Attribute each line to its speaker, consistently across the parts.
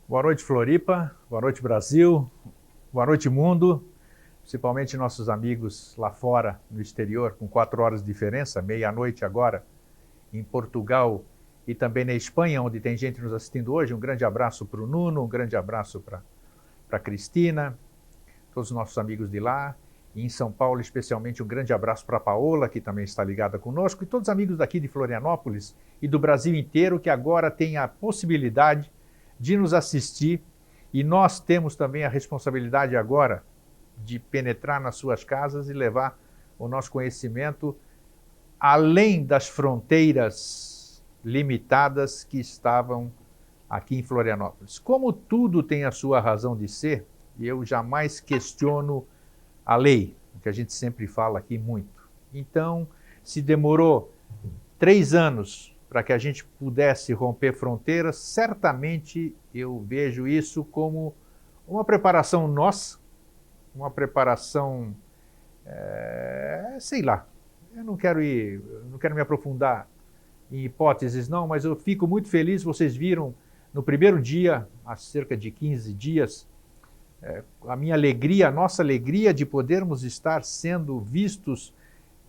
Speaker 1: Boa noite, Floripa. Boa noite, Brasil. Boa noite, mundo. Principalmente nossos amigos lá fora, no exterior, com 4 horas de diferença, meia-noite agora, em Portugal e também na Espanha, onde tem gente nos assistindo hoje. Um grande abraço para o Nuno, um grande abraço para a Cristina, todos os nossos amigos de lá. E em São Paulo, especialmente, um grande abraço para a Paola, que também está ligada conosco, e todos os amigos daqui de Florianópolis e do Brasil inteiro, que agora têm a possibilidade de nos assistir. E nós temos também a responsabilidade agora de penetrar nas suas casas e levar o nosso conhecimento além das fronteiras limitadas que estavam aqui em Florianópolis. Como tudo tem a sua razão de ser, e eu jamais questiono a lei, o que a gente sempre fala aqui muito. Então, se demorou 3 anos para que a gente pudesse romper fronteiras, certamente eu vejo isso como uma preparação nossa, uma preparação, sei lá, eu não quero me aprofundar em hipóteses não, mas eu fico muito feliz, vocês viram no primeiro dia, há cerca de 15 dias, a minha alegria, a nossa alegria de podermos estar sendo vistos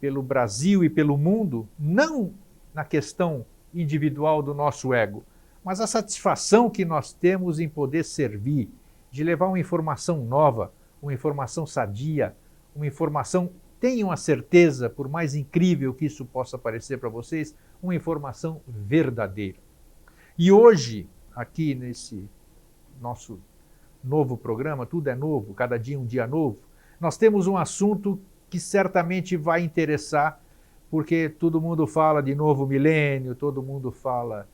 Speaker 1: pelo Brasil e pelo mundo, não na questão individual do nosso ego, mas a satisfação que nós temos em poder servir, de levar uma informação nova, uma informação sadia, uma informação, tenham a certeza, por mais incrível que isso possa parecer para vocês, uma informação verdadeira. E hoje, aqui nesse nosso novo programa, tudo é novo, cada dia um dia novo, nós temos um assunto que certamente vai interessar, porque todo mundo fala de novo milênio, todo mundo fala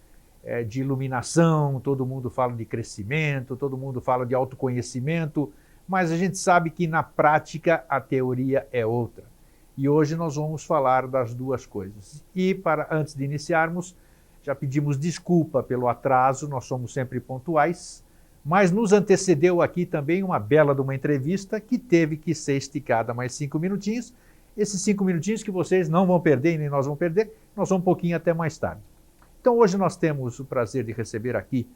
Speaker 1: de iluminação, todo mundo fala de crescimento, todo mundo fala de autoconhecimento, mas a gente sabe que na prática a teoria é outra. E hoje nós vamos falar das duas coisas. E antes de iniciarmos, já pedimos desculpa pelo atraso, nós somos sempre pontuais, mas nos antecedeu aqui também uma bela de uma entrevista que teve que ser esticada mais 5 minutinhos. Esses 5 minutinhos que vocês não vão perder e nem nós vamos perder, nós vamos um pouquinho até mais tarde. Então hoje nós temos o prazer de receber aqui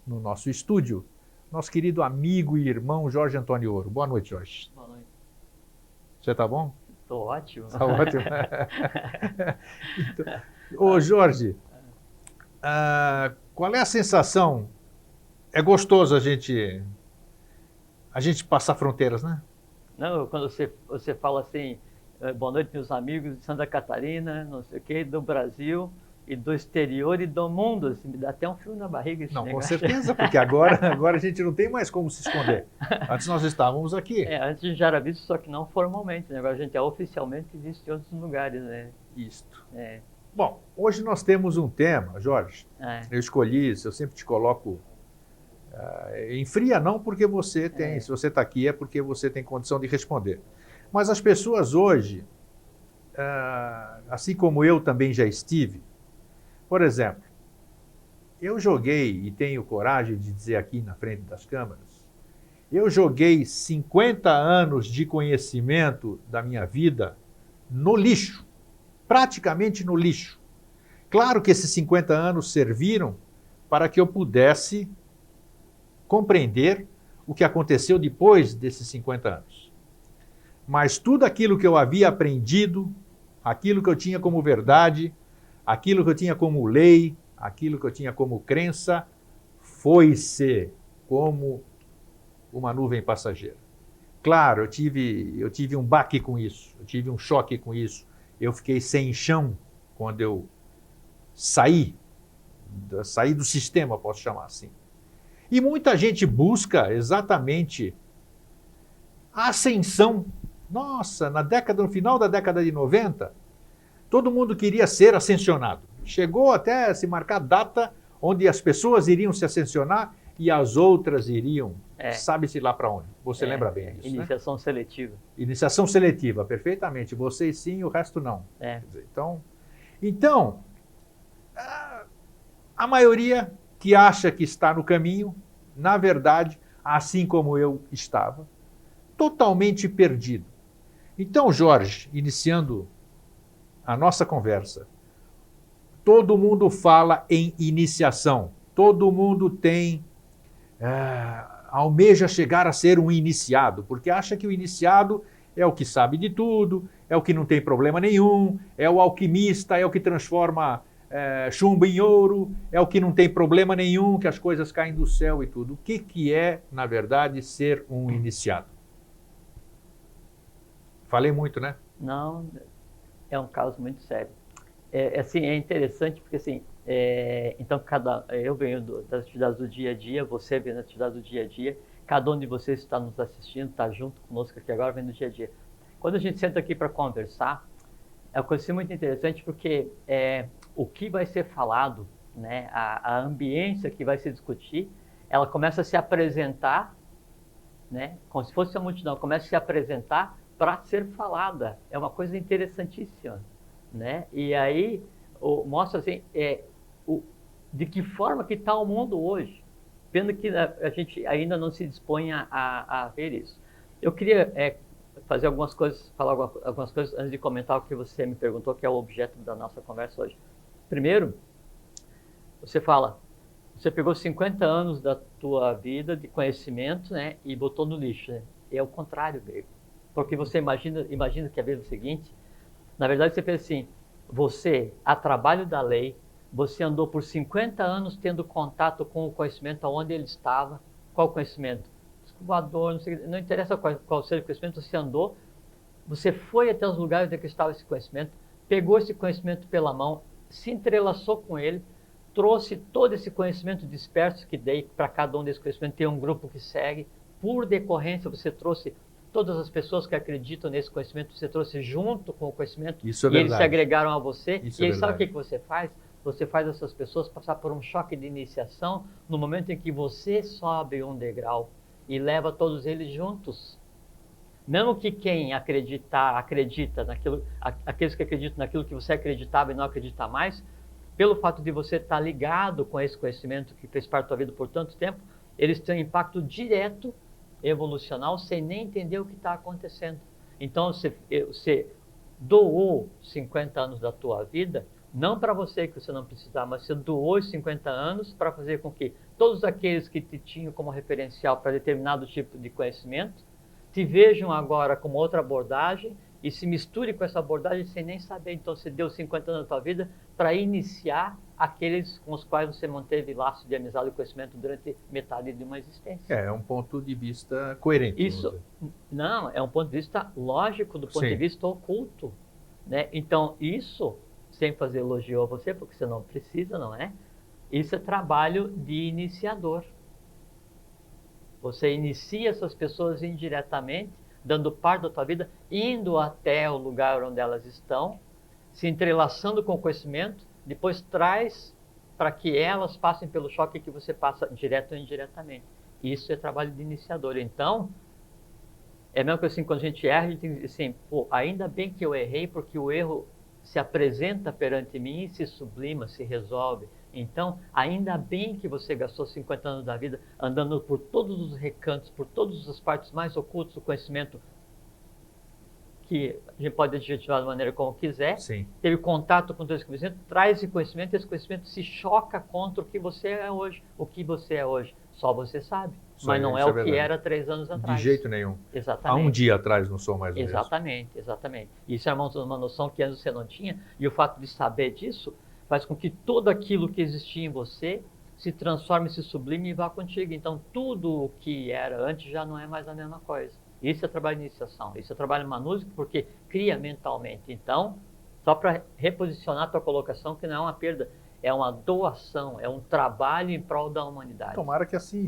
Speaker 1: no nosso estúdio nosso querido amigo e irmão Jorge Antônio Ouro. Boa noite, Jorge.
Speaker 2: Boa noite.
Speaker 1: Você está bom?
Speaker 2: Estou ótimo.
Speaker 1: Está ótimo. Então, ô Jorge, qual é a sensação? É gostoso a gente passar fronteiras, né?
Speaker 2: Não, quando você fala assim, boa noite meus amigos de Santa Catarina, não sei o quê, do Brasil e do exterior e do mundo, assim, me dá até um frio na barriga esse
Speaker 1: Não,
Speaker 2: negócio.
Speaker 1: com certeza, porque agora a gente não tem mais como se esconder. Antes nós estávamos aqui.
Speaker 2: Antes a gente já era visto, só que não formalmente, né? Agora a gente é oficialmente visto em outros lugares, né?
Speaker 1: Isto.
Speaker 2: É.
Speaker 1: Bom, hoje nós temos um tema, Jorge. Eu escolhi isso, eu sempre te coloco em fria não, porque você tem, se você está aqui é porque você tem condição de responder. Mas as pessoas hoje, assim como eu também já estive, por exemplo, eu joguei, e tenho coragem de dizer aqui na frente das câmeras, eu joguei 50 anos de conhecimento da minha vida no lixo, praticamente no lixo. Claro que esses 50 anos serviram para que eu pudesse compreender o que aconteceu depois desses 50 anos. Mas tudo aquilo que eu havia aprendido, aquilo que eu tinha como verdade, aquilo que eu tinha como lei, aquilo que eu tinha como crença, foi-se como uma nuvem passageira. Claro, eu tive um baque com isso, eu tive um choque com isso, eu fiquei sem chão quando eu saí do sistema, posso chamar assim. E muita gente busca exatamente a ascensão. Nossa, no final da década de 90, todo mundo queria ser ascensionado. Chegou até a se marcar data onde as pessoas iriam se ascensionar e as outras iriam, sabe-se lá para onde. Você lembra bem disso,
Speaker 2: iniciação seletiva.
Speaker 1: Iniciação seletiva, perfeitamente. Vocês sim, o resto não. Quer dizer, então, a maioria que acha que está no caminho, na verdade, assim como eu estava, totalmente perdido. Então, Jorge, iniciando a nossa conversa, todo mundo fala em iniciação, todo mundo tem almeja chegar a ser um iniciado, porque acha que o iniciado é o que sabe de tudo, é o que não tem problema nenhum, é o alquimista, é o que transforma chumbo em ouro, é o que não tem problema nenhum, que as coisas caem do céu e tudo. O que é, na verdade, ser um iniciado? Falei muito, né?
Speaker 2: Não, é um caso muito sério. Assim, é interessante porque assim, então eu venho das atividades do dia a dia, você vem das atividades do dia a dia, cada um de vocês está nos assistindo, está junto conosco aqui agora, vem do dia a dia. Quando a gente senta aqui para conversar, é uma coisa muito interessante porque o que vai ser falado, né, a ambiência que vai se discutir, ela começa a se apresentar, né, como se fosse uma multidão, começa a se apresentar para ser falada. É uma coisa interessantíssima, né? E aí mostra assim, de que forma que está o mundo hoje, vendo que a gente ainda não se dispõe a ver isso. Eu queria fazer algumas coisas, falar algumas coisas antes de comentar o que você me perguntou, que é o objeto da nossa conversa hoje. Primeiro, você pegou 50 anos da tua vida de conhecimento, né, e botou no lixo, né? É o contrário, Grego. Porque você imagina que a vez seguinte, na verdade você fez assim, você, a trabalho da lei, você andou por 50 anos tendo contato com o conhecimento aonde ele estava. Qual conhecimento? Voador, não interessa qual seja o conhecimento, você andou, você foi até os lugares onde estava esse conhecimento, pegou esse conhecimento pela mão, se entrelaçou com ele, trouxe todo esse conhecimento disperso que dei para cada um desse conhecimento, tem um grupo que segue, por decorrência você trouxe todas as pessoas que acreditam nesse conhecimento, você trouxe junto com o conhecimento,
Speaker 1: Isso é
Speaker 2: e eles se agregaram a você,
Speaker 1: Isso
Speaker 2: e aí
Speaker 1: é
Speaker 2: sabe o que você faz? Você faz essas pessoas passar por um choque de iniciação no momento em que você sobe um degrau e leva todos eles juntos. Mesmo que quem acredita naquilo, aqueles que acreditam naquilo que você acreditava e não acredita mais, pelo fato de você estar ligado com esse conhecimento que fez parte da tua vida por tanto tempo, eles têm um impacto direto, evolucional, sem nem entender o que está acontecendo. Então, você doou 50 anos da tua vida, não para você que você não precisava, mas você doou os 50 anos para fazer com que todos aqueles que te tinham como referencial para determinado tipo de conhecimento, te vejam agora com outra abordagem e se misture com essa abordagem sem nem saber. Então você deu 50 anos da tua vida para iniciar aqueles com os quais você manteve laço de amizade e conhecimento durante metade de uma existência.
Speaker 1: É um ponto de vista coerente.
Speaker 2: Isso, não, é um ponto de vista lógico, do ponto
Speaker 1: Sim.
Speaker 2: de vista oculto, né? Então isso, sem fazer elogio a você, porque você não precisa, não é? Isso é trabalho de iniciador. Você inicia essas pessoas indiretamente, dando parte da tua vida, indo até o lugar onde elas estão, se entrelaçando com o conhecimento, depois traz para que elas passem pelo choque que você passa direto ou indiretamente. Isso é trabalho de iniciador. Então, é mesmo que assim, quando a gente erra, a gente tem que dizer assim, pô, ainda bem que eu errei, porque o erro se apresenta perante mim e se sublima, se resolve. Então, ainda bem que você gastou 50 anos da vida andando por todos os recantos, por todas as partes mais ocultas do conhecimento, que a gente pode adjetivar da maneira como quiser.
Speaker 1: Sim.
Speaker 2: Teve contato com todo esse conhecimento, traz esse conhecimento, e esse conhecimento se choca contra o que você é hoje. O que você é hoje, só você sabe. Mas não é o que era 3 anos atrás.
Speaker 1: De jeito nenhum.
Speaker 2: Exatamente.
Speaker 1: Há um dia atrás não sou mais o mesmo.
Speaker 2: Exatamente. Isso é uma noção que antes você não tinha, e o fato de saber disso faz com que tudo aquilo que existia em você se transforme, se sublime e vá contigo. Então, tudo o que era antes já não é mais a mesma coisa. Isso é trabalho de iniciação, isso é trabalho manúsico, porque cria mentalmente. Então, só para reposicionar a tua colocação, que não é uma perda, é uma doação, é um trabalho em prol da humanidade.
Speaker 1: Tomara que assim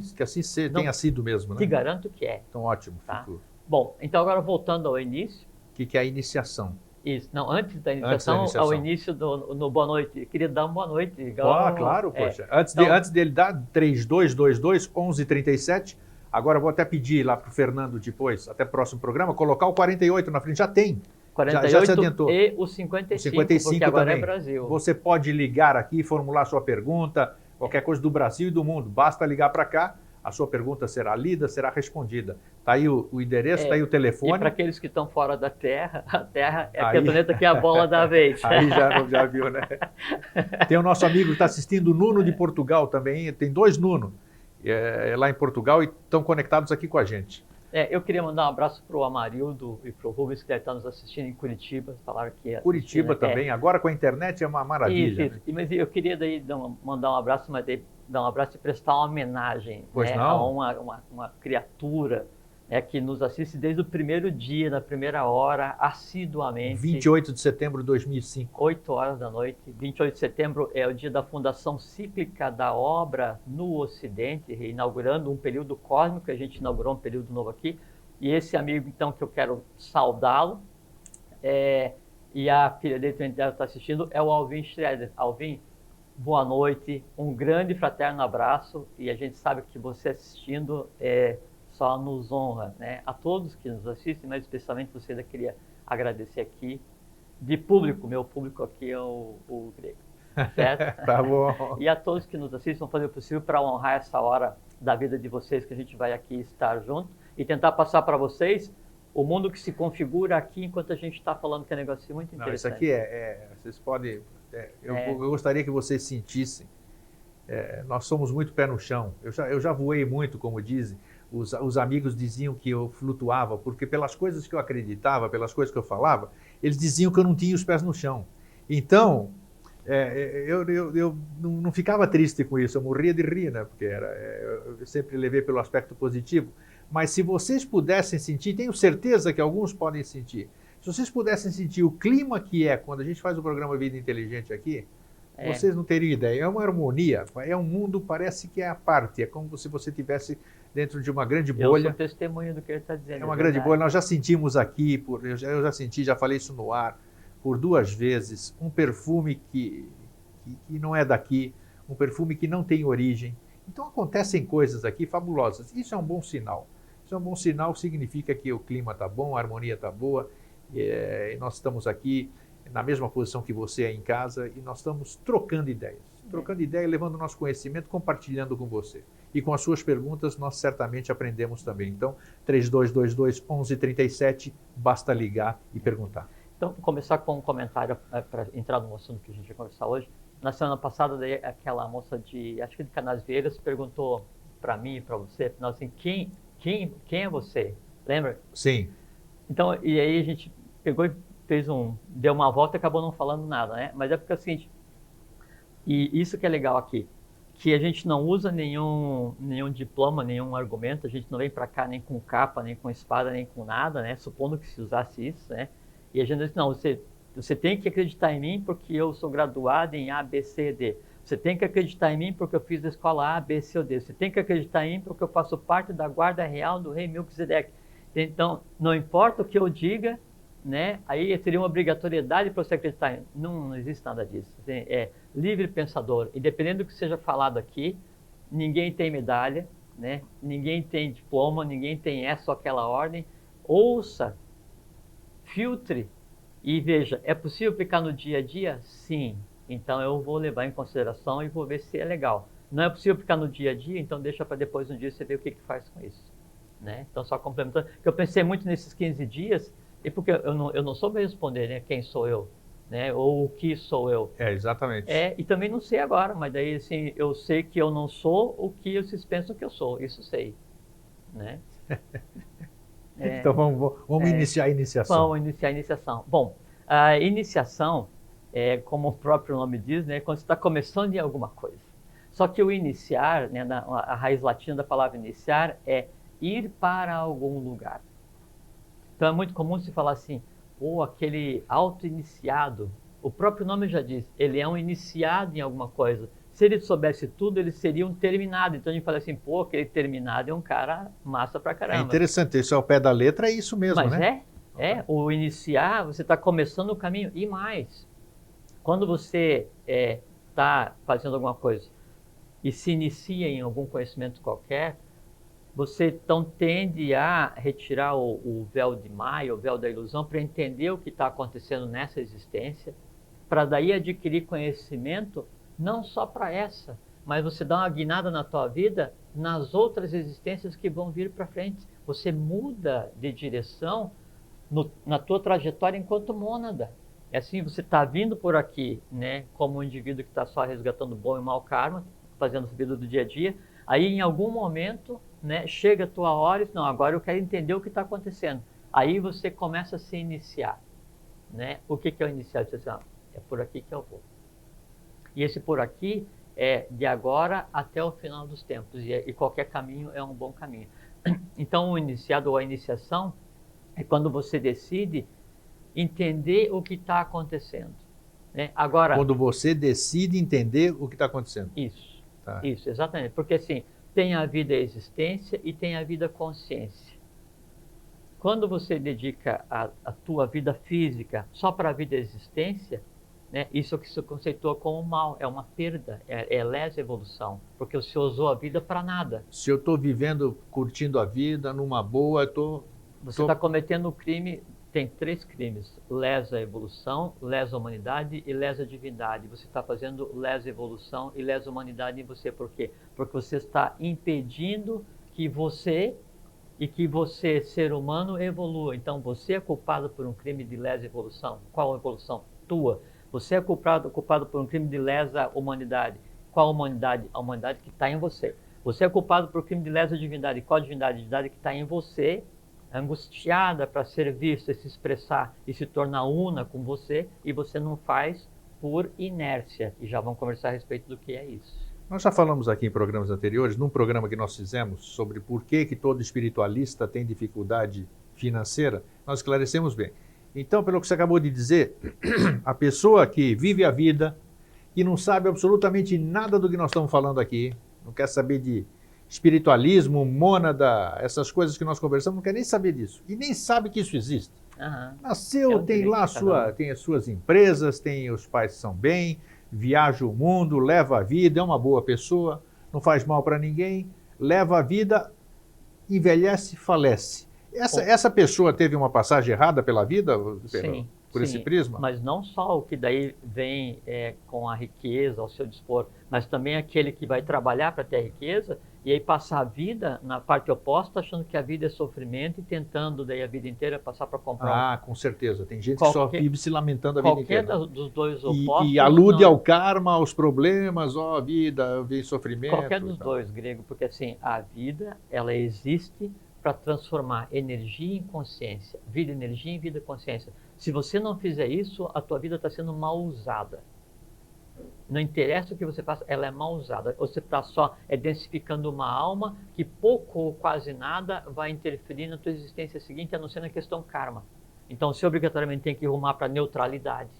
Speaker 1: tenha sido mesmo, né?
Speaker 2: Te garanto que é.
Speaker 1: Então, ótimo.
Speaker 2: Tá?
Speaker 1: Fico...
Speaker 2: Bom, então agora voltando ao início.
Speaker 1: O que é a iniciação?
Speaker 2: Isso, não, antes da iniciação, ao início no Boa Noite. Eu queria dar uma boa noite. Igual,
Speaker 1: claro, poxa. Antes dele dar 3222-1137, agora eu vou até pedir lá para o Fernando depois, até o próximo programa, colocar o 48 na frente. Já tem.
Speaker 2: 48
Speaker 1: já se adiantou.
Speaker 2: E o 55,
Speaker 1: 55
Speaker 2: porque agora
Speaker 1: também.
Speaker 2: é Brasil.
Speaker 1: Você pode ligar aqui, formular sua pergunta, qualquer coisa do Brasil e do mundo. Basta ligar para cá, a sua pergunta será lida, será respondida. Está aí o endereço, está aí o telefone.
Speaker 2: E para aqueles que estão fora da Terra, a Terra é aquele planeta que é a bola da vez.
Speaker 1: Aí já viu, né? Tem o nosso amigo que está assistindo, o Nuno de Portugal também. Tem 2 Nuno. lá em Portugal e estão conectados aqui com a gente.
Speaker 2: Eu queria mandar um abraço para o Amarildo e para o Rubens, que deve estar nos assistindo em Curitiba. Falaram que
Speaker 1: Curitiba também, agora com a internet é uma maravilha.
Speaker 2: Isso. Mas eu queria daí mandar um abraço, mas daí dar um abraço e prestar uma homenagem,
Speaker 1: pois
Speaker 2: né,
Speaker 1: não?
Speaker 2: a uma criatura, né, que nos assiste desde o primeiro dia, na primeira hora, assiduamente.
Speaker 1: 28 de setembro de 2005.
Speaker 2: 8 horas da noite. 28 de setembro é o dia da fundação cíclica da obra no Ocidente, inaugurando um período cósmico. A gente inaugurou um período novo aqui. E esse amigo, então, que eu quero saudá-lo, e a filha dele também deve estar assistindo, é o Alvin Schroeder. Alvin, boa noite, um grande fraterno abraço, e a gente sabe que você assistindo só nos honra, né? A todos que nos assistem, mas especialmente você, eu queria agradecer aqui, de público, meu público aqui é o grego, certo?
Speaker 1: Tá bom.
Speaker 2: E a todos que nos assistem, vão fazer o possível para honrar essa hora da vida de vocês, que a gente vai aqui estar junto, e tentar passar para vocês o mundo que se configura aqui enquanto a gente está falando, que é um negócio muito interessante.
Speaker 1: Não, isso aqui vocês podem, eu gostaria que vocês sentissem, nós somos muito pé no chão, eu já voei muito, como dizem, os amigos diziam que eu flutuava, porque pelas coisas que eu acreditava, pelas coisas que eu falava, eles diziam que eu não tinha os pés no chão. Então, eu não ficava triste com isso, eu morria de rir, né? Porque eu sempre levei pelo aspecto positivo. Mas se vocês pudessem sentir, tenho certeza que alguns podem sentir, se vocês pudessem sentir o clima que é quando a gente faz o programa Vida Inteligente aqui, vocês não teriam ideia. É uma harmonia, é um mundo, parece que é a parte, é como se você estivesse dentro de uma grande bolha.
Speaker 2: Eu sou testemunha do que ele está dizendo.
Speaker 1: É uma grande bolha, nós já sentimos aqui, eu já senti, já falei isso no ar, por 2 vezes, um perfume que não é daqui, um perfume que não tem origem. Então acontecem coisas aqui fabulosas, isso é um bom sinal. Isso é um bom sinal, significa que o clima está bom, a harmonia está boa, e nós estamos aqui na mesma posição que você é em casa, e nós estamos trocando ideias, levando o nosso conhecimento, compartilhando com você. E com as suas perguntas, nós certamente aprendemos também. Então, 3222-1137, basta ligar e perguntar.
Speaker 2: Então, vou começar com um comentário para entrar no assunto que a gente vai conversar hoje. Na semana passada, aquela moça acho que de Canasvieiras, perguntou para mim e para você, assim, quem é você? Lembra?
Speaker 1: Sim.
Speaker 2: Então, e aí a gente pegou e deu uma volta e acabou não falando nada, né? Mas é porque é o seguinte, e isso que é legal aqui, que a gente não usa nenhum diploma, nenhum argumento, a gente não vem para cá nem com capa, nem com espada, nem com nada, né? Supondo que se usasse isso, né? E a gente diz, não, você tem que acreditar em mim porque eu sou graduado em A, B, C, D. Você tem que acreditar em mim porque eu fiz a escola A, B, C ou D. Você tem que acreditar em mim porque eu faço parte da guarda real do rei Melquisedeque. Então, não importa o que eu diga, né? Aí teria uma obrigatoriedade para você acreditar em mim. Não existe nada disso. É livre pensador. Independente do que seja falado aqui, ninguém tem medalha, né? Ninguém tem diploma, ninguém tem essa ou aquela ordem. Ouça, filtre e veja, é possível aplicar no dia a dia? Sim. Então eu vou levar em consideração e vou ver se é legal. Não é possível aplicar no dia a dia, então deixa para depois um dia você ver o que faz com isso, né? Então só complementando, que eu pensei muito nesses 15 dias, e porque eu não soube responder, né, quem sou eu, né, ou o que sou eu.
Speaker 1: Exatamente.
Speaker 2: E também não sei agora, mas daí assim, eu sei que eu não sou o que vocês pensam que eu sou, isso sei, né?
Speaker 1: Então vamos iniciar a iniciação.
Speaker 2: Vamos iniciar a iniciação. Bom, a iniciação, como o próprio nome diz, né, quando você está começando em alguma coisa. Só que o iniciar, né, a raiz latina da palavra iniciar é ir para algum lugar. Então é muito comum se falar assim, aquele auto-iniciado. O próprio nome já diz, ele é um iniciado em alguma coisa. Se ele soubesse tudo, ele seria um terminado. Então a gente fala assim, aquele terminado é um cara massa pra caramba.
Speaker 1: É interessante, isso ao pé da letra é isso mesmo,
Speaker 2: mas
Speaker 1: né?
Speaker 2: O iniciar, você está começando o caminho. E mais, quando você está fazendo alguma coisa e se inicia em algum conhecimento qualquer, você então tende a retirar o véu de Maia, o véu da ilusão, para entender o que está acontecendo nessa existência, para daí adquirir conhecimento não só para essa, mas você dá uma guinada na tua vida nas outras existências que vão vir para frente. Você muda de direção na tua trajetória enquanto mônada. É assim, você está vindo por aqui, né, como um indivíduo que está só resgatando bom e mau karma, fazendo a vida do dia a dia, Aí, em algum momento, né, chega a tua hora e diz, não, agora eu quero entender o que está acontecendo. Aí você começa a se iniciar. Né? O que é o iniciar? Você diz, é por aqui que eu vou. E esse por aqui é de agora até o final dos tempos. E qualquer caminho é um bom caminho. Então, o iniciado ou a iniciação é quando você decide entender o que está acontecendo. Né? Agora,
Speaker 1: quando você decide entender o que está acontecendo.
Speaker 2: Isso,
Speaker 1: tá.
Speaker 2: Isso, exatamente. Porque assim, tem a vida existência e tem a vida consciência. Quando você dedica a tua vida física só para a vida existência, né, isso que se conceitua como mal, é uma perda, é lesa evolução, porque você usou a vida para nada.
Speaker 1: Se eu estou vivendo, curtindo a vida, numa boa,
Speaker 2: Você está cometendo um crime, tem 3 crimes, lesa evolução, lesa humanidade e lesa divindade. Você está fazendo lesa evolução e lesa humanidade em você, por quê? Porque você está impedindo que você ser humano, evolua. Então, você é culpado por um crime de lesa evolução. Qual evolução? Tua. Você é culpado por um crime de lesa humanidade. Qual humanidade? A humanidade que está em você. Você é culpado por um crime de lesa divindade. Qual divindade? A divindade que está em você, angustiada para ser vista, se expressar e se tornar una com você, e você não faz por inércia. E já vamos conversar a respeito do que é isso.
Speaker 1: Nós já falamos aqui em programas anteriores, num programa que nós fizemos sobre por que todo espiritualista tem dificuldade financeira, nós esclarecemos bem. Então, pelo que você acabou de dizer, a pessoa que vive a vida, que não sabe absolutamente nada do que nós estamos falando aqui, não quer saber de espiritualismo, mônada, essas coisas que nós conversamos, não quer nem saber disso. E nem sabe que isso existe. Nasceu, tem lá tem as suas empresas, tem os pais que são bem, viaja o mundo, leva a vida, é uma boa pessoa, não faz mal para ninguém, leva a vida, envelhece, falece. Essa pessoa teve uma passagem errada pela vida,
Speaker 2: sim,
Speaker 1: por esse prisma?
Speaker 2: Mas não só o que daí vem com a riqueza ao seu dispor, mas também aquele que vai trabalhar para ter a riqueza e aí passar a vida na parte oposta, achando que a vida é sofrimento e tentando daí a vida inteira passar para comprar.
Speaker 1: Ah, com certeza. Tem gente que só vive se lamentando a vida inteira.
Speaker 2: Qualquer dos dois opostos.
Speaker 1: E alude ao karma, aos problemas, a vida, vem sofrimento.
Speaker 2: Qualquer dos dois, Grego, porque assim, a vida, ela existe para transformar energia em consciência, vida, energia em vida, consciência. Se você não fizer isso, a tua vida está sendo mal usada. Não interessa o que você faça, ela é mal usada. Você está só densificando uma alma que pouco ou quase nada vai interferir na tua existência seguinte, a não ser na questão karma. Então você obrigatoriamente tem que rumar para a neutralidade,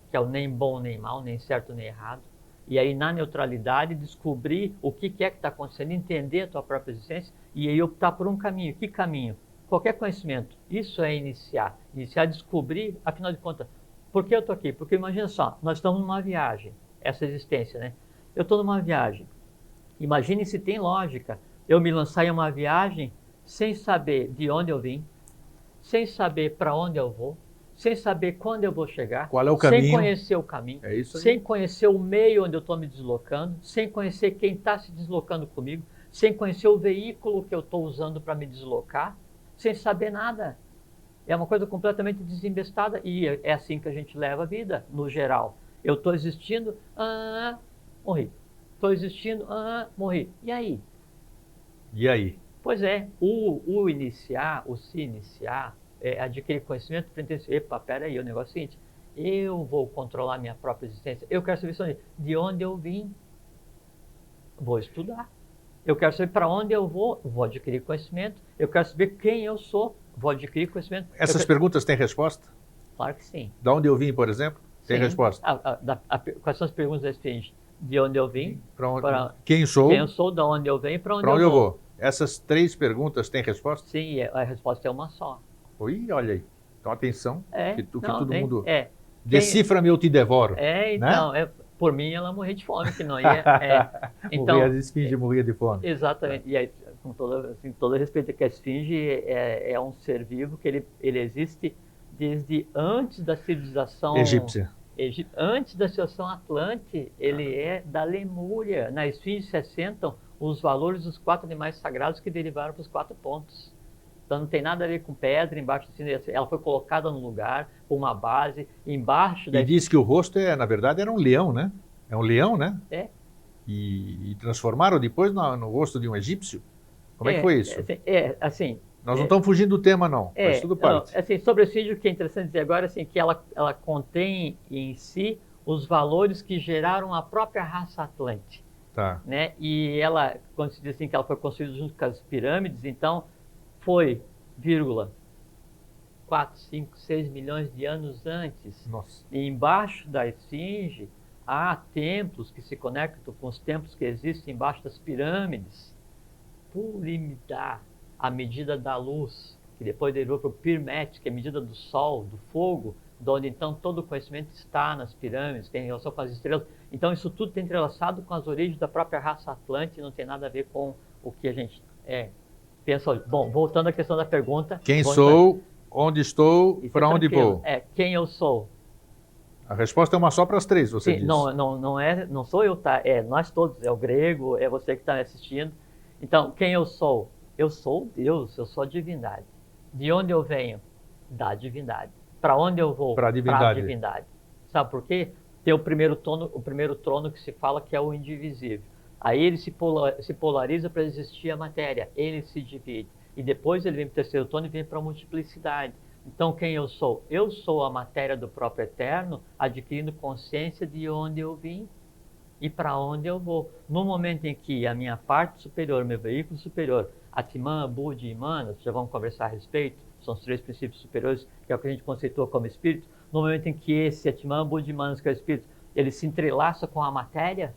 Speaker 2: que é o nem bom nem mal, nem certo nem errado. E aí na neutralidade descobrir o que é que está acontecendo, entender a tua própria existência e aí optar por um caminho. Que caminho? Qualquer conhecimento. Isso é iniciar. Iniciar, descobrir, afinal de contas, por que eu estou aqui? Porque imagina só, nós estamos numa viagem, essa existência, né? Eu estou numa viagem. Imagine se tem lógica eu me lançar em uma viagem sem saber de onde eu vim, sem saber para onde eu vou, sem saber quando eu vou chegar,
Speaker 1: qual é o caminho,
Speaker 2: sem conhecer o caminho, sem conhecer o meio onde eu estou me deslocando, sem conhecer quem está se deslocando comigo, sem conhecer o veículo que eu estou usando para me deslocar, sem saber nada. É uma coisa completamente desembestada e é assim que a gente leva a vida, no geral. Eu estou existindo, morri. Estou existindo, morri. E aí?
Speaker 1: E aí?
Speaker 2: Pois é, o iniciar, o se iniciar, adquirir conhecimento, epa, peraí, o negócio é o seguinte, eu vou controlar minha própria existência, eu quero saber de onde eu vim, vou estudar, eu quero saber para onde eu vou adquirir conhecimento, eu quero saber quem eu sou, vou adquirir conhecimento.
Speaker 1: Essas perguntas têm resposta?
Speaker 2: Claro que sim.
Speaker 1: De onde eu vim, por exemplo? Tem resposta?
Speaker 2: Quais são as perguntas da esfinge? De onde eu vim,
Speaker 1: quem sou,
Speaker 2: de onde eu venho e para onde
Speaker 1: eu vou. Essas 3 perguntas têm resposta?
Speaker 2: Sim, a resposta é uma só.
Speaker 1: Oi, olha aí. Então, atenção, que todo mundo...
Speaker 2: Decifra-me,
Speaker 1: eu te devoro.
Speaker 2: Então,
Speaker 1: né?
Speaker 2: Por mim ela morria de fome, que não ia...
Speaker 1: Então, a esfinge morria de fome.
Speaker 2: Exatamente. E aí, com todo respeito, que a esfinge é um ser vivo que ele existe desde antes da civilização...
Speaker 1: egípcia.
Speaker 2: Antes da civilização Atlante, ele é da Lemúria. Na esfinge se assentam os valores dos 4 animais sagrados que derivaram para os 4 pontos. Então não tem nada a ver com pedra embaixo assim, ela foi colocada no lugar, com uma base, embaixo...
Speaker 1: E diz que o rosto, na verdade, era um leão, né? É um leão, né? E transformaram depois no rosto de um egípcio? Como é que foi isso?
Speaker 2: Assim...
Speaker 1: Nós não estamos fugindo do tema, não. Faz tudo parte.
Speaker 2: Não, assim, sobre o suicídio, o que é interessante dizer agora, assim, que ela contém em si os valores que geraram a própria raça Atlante.
Speaker 1: Tá.
Speaker 2: Né? E ela, quando se diz assim que ela foi construída junto com as pirâmides, então foi, 4, 5, 6 milhões de anos antes.
Speaker 1: Nossa.
Speaker 2: E embaixo da esfinge há templos que se conectam com os templos que existem embaixo das pirâmides, por limitar a medida da luz, que depois derivou para o Pirmet, que é a medida do sol, do fogo, onde então todo o conhecimento está nas pirâmides, tem relação com as estrelas. Então isso tudo tem entrelaçado com as origens da própria raça Atlante, não tem nada a ver com o que a gente pensa hoje. Bom, voltando à questão da pergunta...
Speaker 1: Quem sou, onde estou, para onde vou?
Speaker 2: Quem eu sou.
Speaker 1: A resposta é uma só para as três, você disse.
Speaker 2: Não sou eu, tá? É nós todos, é o grego, é você que está me assistindo. Então, quem eu sou? Eu sou Deus, eu sou a divindade. De onde eu venho? Da divindade. Para onde eu vou?
Speaker 1: Para a
Speaker 2: divindade. Sabe por quê? Tem o primeiro trono que se fala que é o indivisível. Aí ele se polariza para existir a matéria, ele se divide. E depois ele vem para o terceiro trono e vem para a multiplicidade. Então quem eu sou? Eu sou a matéria do próprio Eterno, adquirindo consciência de onde eu vim e para onde eu vou. No momento em que a minha parte superior, meu veículo superior, Atman, Budi e Manas, já vamos conversar a respeito, são os 3 princípios superiores, que é o que a gente conceitua como espírito. No momento em que esse Atman, Budi e Manas, que é o espírito, ele se entrelaça com a matéria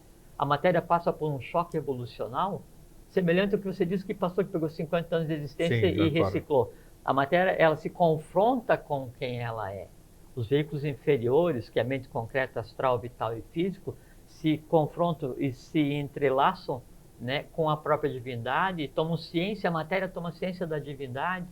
Speaker 2: passa por um choque evolucional, semelhante ao que você disse que passou, que pegou 50 anos de existência e reciclou. A matéria, ela se confronta com quem ela é. Os veículos inferiores, que é a mente concreta, astral, vital e físico, se confrontam e se entrelaçam, né, com a própria divindade, tomam ciência, a matéria toma ciência da divindade,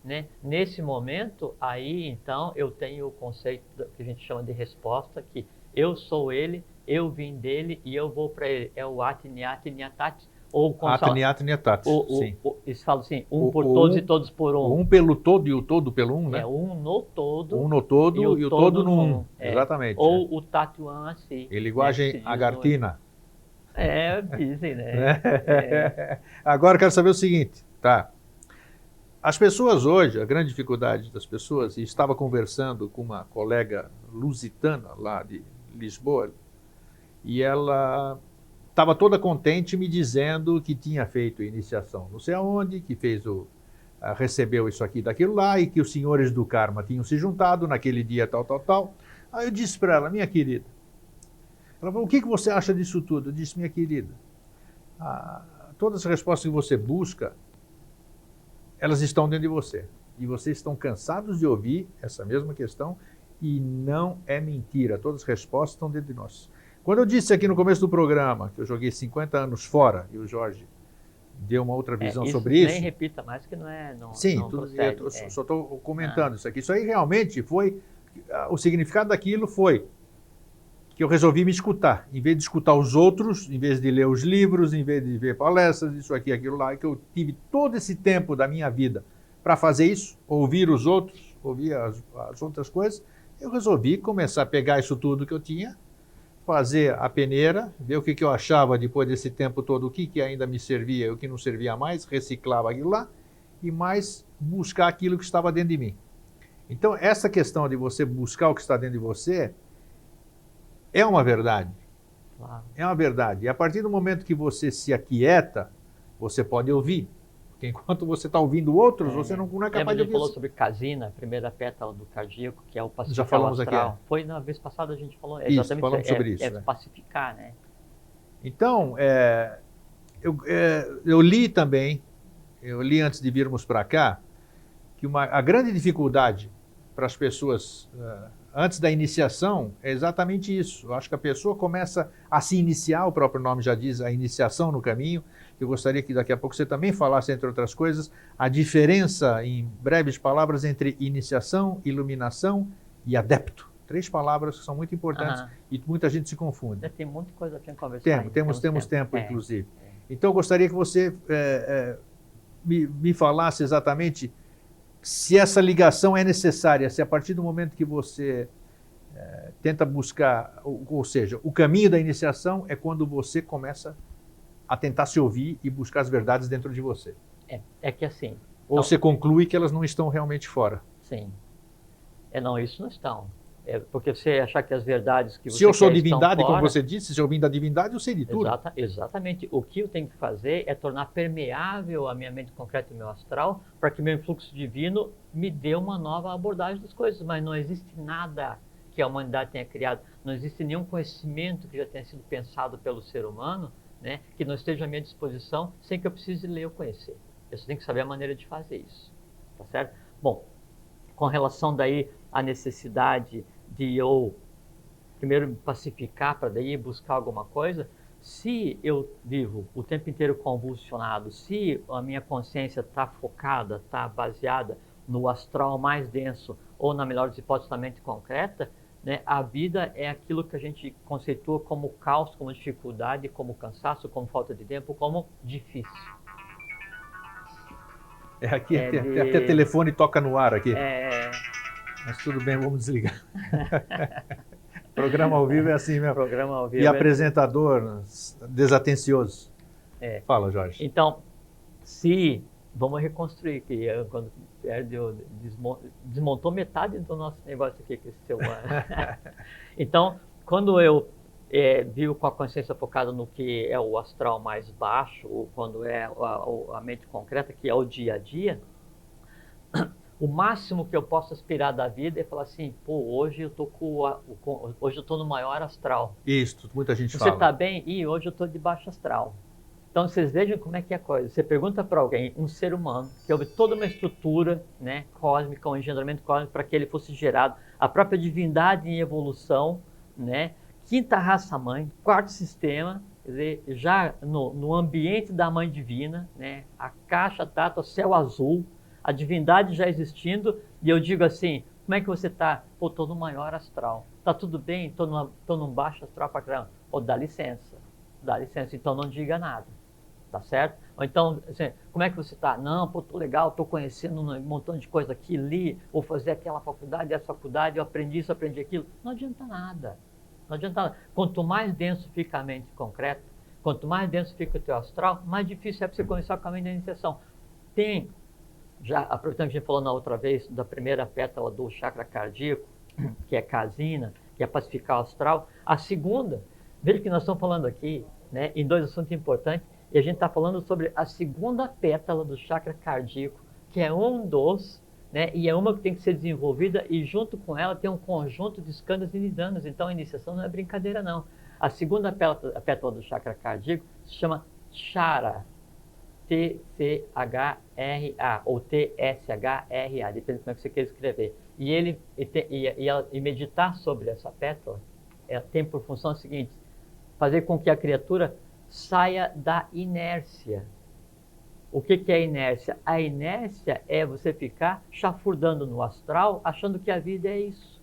Speaker 2: né? Nesse momento, aí então eu tenho o conceito que a gente chama de resposta, que eu sou ele, eu vim dele e eu vou para ele. É o Atniat Niatat. Ou
Speaker 1: Atniat Niatat, sim.
Speaker 2: Eles falam assim, por todos e todos por um.
Speaker 1: Um pelo todo e o todo pelo um, né?
Speaker 2: É um no todo.
Speaker 1: Um no todo e o todo no um. Exatamente.
Speaker 2: Ou o Tatuan assim.
Speaker 1: Em linguagem agartina.
Speaker 2: Dizem, né?
Speaker 1: Agora eu quero saber o seguinte, tá? As pessoas hoje, a grande dificuldade das pessoas, e estava conversando com uma colega lusitana lá de Lisboa, e ela estava toda contente me dizendo que tinha feito a iniciação não sei aonde, que recebeu isso aqui daquilo lá, e que os senhores do karma tinham se juntado naquele dia tal. Aí eu disse para ela, minha querida, ela falou, o que você acha disso tudo? Eu disse, minha querida, todas as respostas que você busca, elas estão dentro de você. E vocês estão cansados de ouvir essa mesma questão, e não é mentira. Todas as respostas estão dentro de nós. Quando eu disse aqui no começo do programa que eu joguei 50 anos fora, e o Jorge deu uma outra visão sobre isso.
Speaker 2: Nem repita mais, que não é...
Speaker 1: Sim, eu só estou comentando isso aqui. Isso aí realmente foi... O significado daquilo foi que eu resolvi me escutar. Em vez de escutar os outros, em vez de ler os livros, em vez de ver palestras, isso aqui, aquilo lá, que eu tive todo esse tempo da minha vida para fazer isso, ouvir os outros, ouvir as outras coisas, eu resolvi começar a pegar isso tudo que eu tinha, fazer a peneira, ver o que eu achava depois desse tempo todo, o que ainda me servia e o que não servia mais, reciclava aquilo lá, e mais buscar aquilo que estava dentro de mim. Então, essa questão de você buscar o que está dentro de você é uma verdade.
Speaker 2: Claro.
Speaker 1: É uma verdade. E a partir do momento que você se aquieta, você pode ouvir. Porque enquanto você está ouvindo outros, você não é capaz de ouvir.
Speaker 2: A gente falou sobre casina, a primeira pétala do cardíaco, que é o pacificar.
Speaker 1: Já falamos
Speaker 2: astral.
Speaker 1: Aqui.
Speaker 2: Foi na vez passada a gente falou.
Speaker 1: Isso, falamos sobre isso.
Speaker 2: Pacificar, né?
Speaker 1: Então, eu li também, antes de virmos para cá, que a grande dificuldade para as pessoas antes da iniciação é exatamente isso. Eu acho que a pessoa começa a se iniciar, o próprio nome já diz, a iniciação no caminho. Eu gostaria que daqui a pouco você também falasse, entre outras coisas, a diferença, em breves palavras, entre iniciação, iluminação e adepto. 3 palavras que são muito importantes e muita gente se confunde.
Speaker 2: Tem muita coisa para conversar.
Speaker 1: Temos tempo, inclusive. Então, eu gostaria que você me falasse exatamente se essa ligação é necessária, se a partir do momento que você tenta buscar, ou seja, o caminho da iniciação é quando você começa a tentar se ouvir e buscar as verdades dentro de você.
Speaker 2: É que assim...
Speaker 1: Ou
Speaker 2: então,
Speaker 1: você conclui que elas não estão realmente fora.
Speaker 2: sim. Não, isso não estão. Porque você achar que as verdades que você
Speaker 1: Se eu sou
Speaker 2: quer estão
Speaker 1: divindade, como
Speaker 2: fora,
Speaker 1: você disse, se eu vim da divindade, eu sei de tudo.
Speaker 2: exatamente. O que eu tenho que fazer é tornar permeável a minha mente concreta e o meu astral para que meu influxo divino me dê uma nova abordagem das coisas. Mas não existe nada que a humanidade tenha criado, não existe nenhum conhecimento que já tenha sido pensado pelo ser humano, né, que não esteja à minha disposição sem que eu precise ler ou conhecer. Eu só tenho que saber a maneira de fazer isso. Tá certo? Bom, com relação daí à necessidade de eu primeiro me pacificar para daí buscar alguma coisa, se eu vivo o tempo inteiro convulsionado, se a minha consciência está focada, está baseada no astral mais denso ou, na melhor das hipóteses, na mente concreta, né, a vida é aquilo que a gente conceitua como caos, como dificuldade, como cansaço, como falta de tempo, como difícil.
Speaker 1: Aqui até telefone toca no ar aqui. Mas tudo bem, vamos desligar. Programa ao vivo é assim mesmo.
Speaker 2: Programa ao vivo
Speaker 1: e apresentador desatencioso. Fala, Jorge.
Speaker 2: Então, vamos reconstruir, que quando desmontou metade do nosso negócio aqui, que esse celular. Então, quando eu vivo com a consciência focada no que é o astral mais baixo, ou quando é a mente concreta, que é o dia a dia, o máximo que eu posso aspirar da vida é falar assim, pô, hoje eu tô no maior astral.
Speaker 1: Isso, muita gente fala.
Speaker 2: Você tá bem? E hoje eu tô de baixo astral. Então vocês vejam como é que é a coisa. Você pergunta para alguém, um ser humano, que houve toda uma estrutura, né, cósmica, um engendramento cósmico para que ele fosse gerado, a própria divindade em evolução, né, quinta raça mãe, quarto sistema, quer dizer, já no ambiente da mãe divina, né, a caixa tátua, céu azul, a divindade já existindo, e eu digo assim, como é que você está? Pô, estou no maior astral. Tá tudo bem? Estou num baixo astral para caramba. Ou dá licença, então não diga nada, tá certo? Ou então, assim, como é que você está? Não, pô, tô legal, tô conhecendo um montão de coisa aqui, li, vou fazer aquela faculdade, essa faculdade, eu aprendi isso, aprendi aquilo. Não adianta nada, não adianta nada. Quanto mais denso fica a mente concreta, quanto mais denso fica o teu astral, mais difícil é para você começar o caminho da iniciação. Já aproveitando que a gente falou na outra vez da primeira pétala do chakra cardíaco, que é casina, que é pacificar o astral. A segunda, veja que nós estamos falando aqui, né, em dois assuntos importantes, e a gente está falando sobre a segunda pétala do chakra cardíaco, que é um dos, né, e é uma que tem que ser desenvolvida, e junto com ela tem um conjunto de skandhas e nidanas. Então a iniciação não é brincadeira não. A segunda pétala do chakra cardíaco se chama Chara. T-C-H-R-A ou T-S-H-R-A, depende de como é que você quer escrever. E meditar sobre essa pétala tem por função a seguinte, fazer com que a criatura saia da inércia. O que é a inércia? A inércia é você ficar chafurdando no astral, achando que a vida é isso.